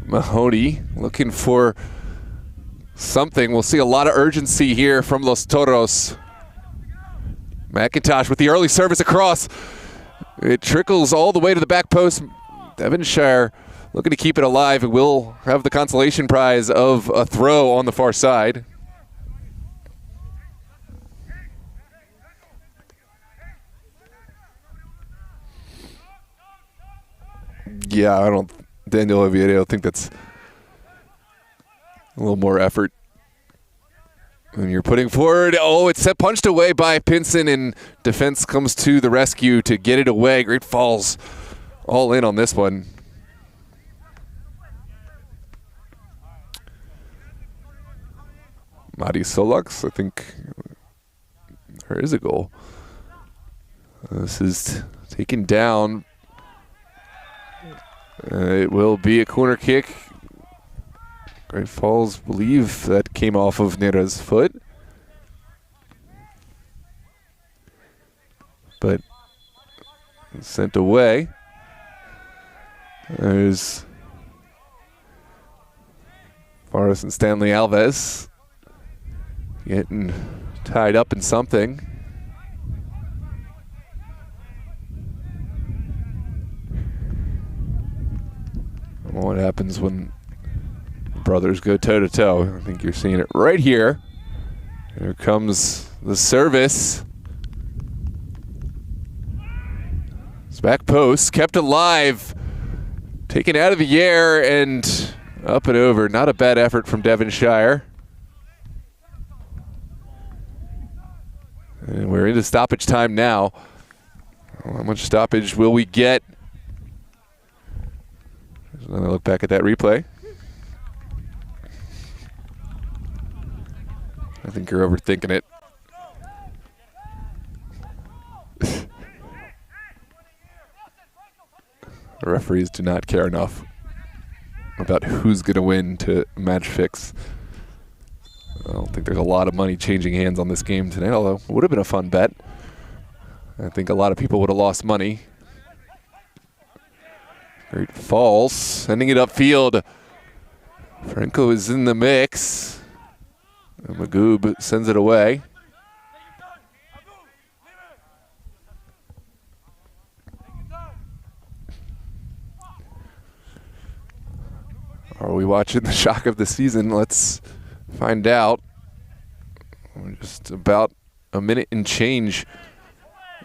Mahoney looking for something. We'll see a lot of urgency here from Los Toros. McIntosh with the early service across. It trickles all the way to the back post. Devonshire looking to keep it alive. It will have the consolation prize of a throw on the far side. Yeah, Daniel Oviedo, think that's a little more effort than you're putting forward. Oh, it's punched away by Pinson, and defense comes to the rescue to get it away. Great Falls all in on this one. Madi Solux, I think there is a goal. This is taken down. It will be a corner kick. Great Falls believe that came off of Nera's foot. But sent away. There's Forrest and Stanley Alves getting tied up in something. What happens when brothers go toe-to-toe? I think you're seeing it right here. Here comes the service. It's back post, kept alive, taken out of the air and up and over. Not a bad effort from Devonshire. And we're into stoppage time now. How much stoppage will we get? Let me look back at that replay. I think you're overthinking it. The referees do not care enough about who's going to win to match fix. I don't think there's a lot of money changing hands on this game tonight, although it would have been a fun bet. I think a lot of people would have lost money. Great Falls, sending it upfield. Franco is in the mix. And Magoob sends it away. Are we watching the shock of the season? Let's find out. We're just about a minute and change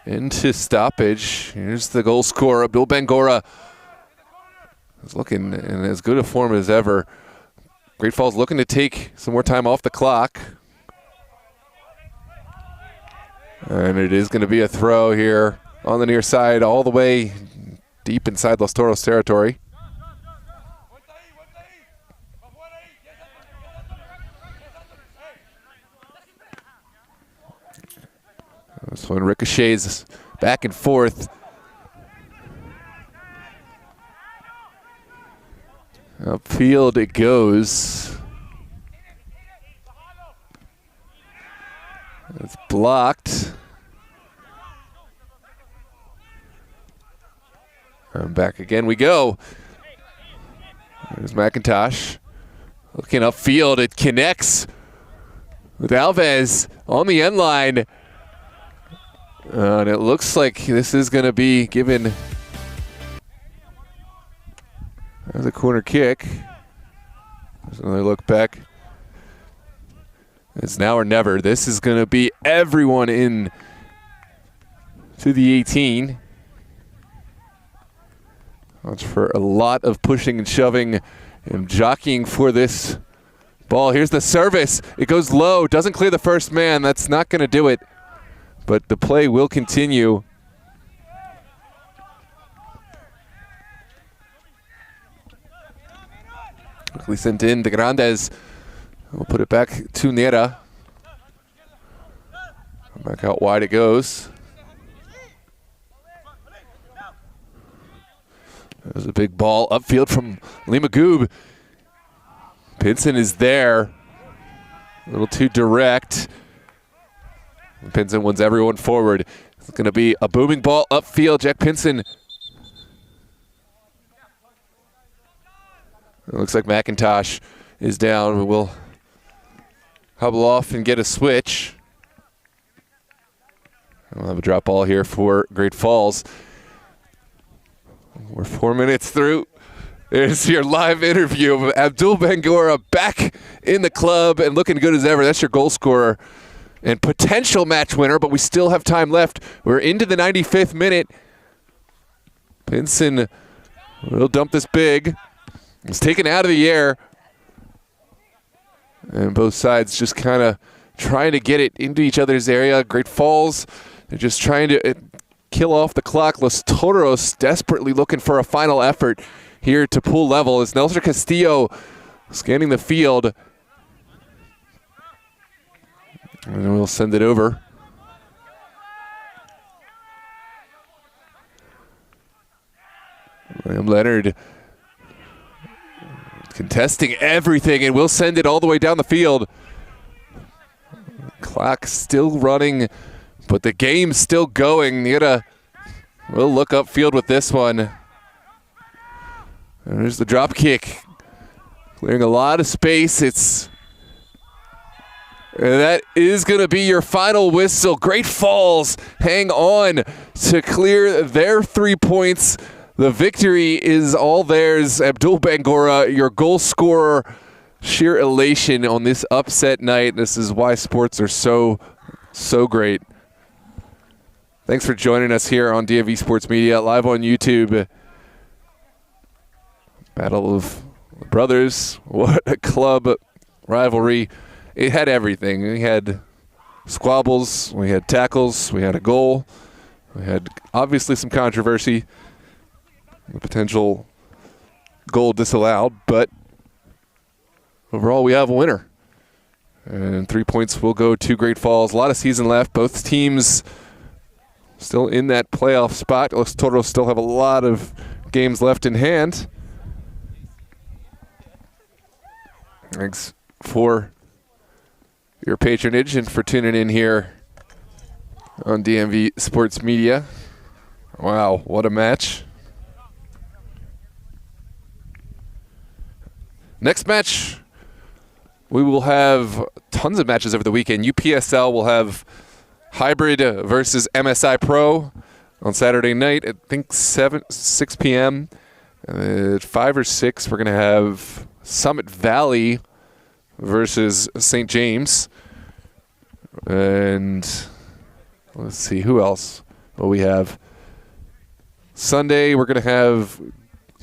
into stoppage. Here's the goal scorer, Abdul Bangora. Is looking in as good a form as ever. Great Falls looking to take some more time off the clock. And it is going to be a throw here on the near side, all the way deep inside Los Toros territory. This one ricochets back and forth. Upfield it goes. It's blocked. And back again we go. There's McIntosh. Looking upfield, it connects with Alves on the end line. And it looks like this is going to be given as a corner kick. There's another look back. It's now or never. This is going to be everyone in to the 18. That's for a lot of pushing and shoving and jockeying for this ball. Here's the service. It goes low, doesn't clear the first man. That's not going to do it. But the play will continue. Quickly sent in De Grandes. We'll put it back to Nera. Back out wide it goes. There's a big ball upfield from Lima Goob. Pinson is there. A little too direct. Pinson wins everyone forward. It's going to be a booming ball upfield. Jack Pinson. It looks like McIntosh is down. We'll hobble off and get a switch. We'll have a drop ball here for Great Falls. We're 4 minutes through. There's your live interview of Abdul Bangura back in the club and looking good as ever. That's your goal scorer and potential match winner, but we still have time left. We're into the 95th minute. Pinson will dump this big. It's taken out of the air. And both sides just kind of trying to get it into each other's area. Great Falls, they're just trying to kill off the clock. Los Toros desperately looking for a final effort here to pull level as Nelson Castillo scanning the field. And we'll send it over. William Leonard contesting everything, and we'll send it all the way down the field. Clock still running, but the game's still going. We'll look upfield with this one. There's the drop kick, clearing a lot of space. That is going to be your final whistle. Great Falls hang on to clear their 3 points. The victory is all theirs. Abdul Bangura, your goal scorer. Sheer elation on this upset night. This is why sports are so great. Thanks for joining us here on DMV Sports Media, live on YouTube. Battle of Brothers. What a club rivalry. It had everything. We had squabbles, we had tackles, we had a goal, we had obviously some controversy, the potential goal disallowed, but overall we have a winner. And 3 points will go to Great Falls. A lot of season left. Both teams still in that playoff spot. Los Toros still have a lot of games left in hand. Thanks for your patronage and for tuning in here on DMV Sports Media. Wow, what a match. Next match, we will have tons of matches over the weekend. UPSL will have Hybrid versus MSI Pro on Saturday night at, I think, 6 p.m. At 5 or 6, we're going to have Summit Valley versus St. James. And let's see, who else will we have? Sunday, we're going to have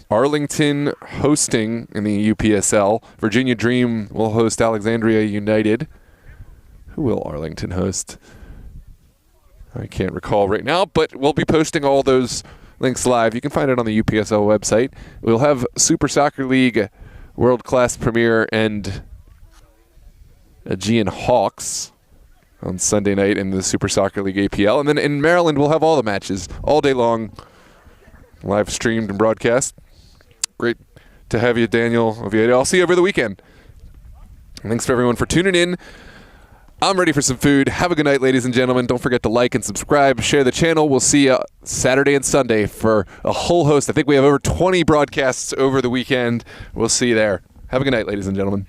Arlington hosting in the UPSL. Virginia Dream will host Alexandria United. Who will Arlington host? I can't recall right now, but we'll be posting all those links live. You can find it on the UPSL website. We'll have Super Soccer League World Class Premiere and Aegean Hawks on Sunday night in the Super Soccer League APL. And then in Maryland, we'll have all the matches all day long, live streamed and broadcast. Great to have you, Daniel Oviedo. I'll see you over the weekend. Thanks for everyone for tuning in. I'm ready for some food. Have a good night, ladies and gentlemen. Don't forget to like and subscribe. Share the channel. We'll see you Saturday and Sunday for a whole host. I think we have over 20 broadcasts over the weekend. We'll see you there. Have a good night, ladies and gentlemen.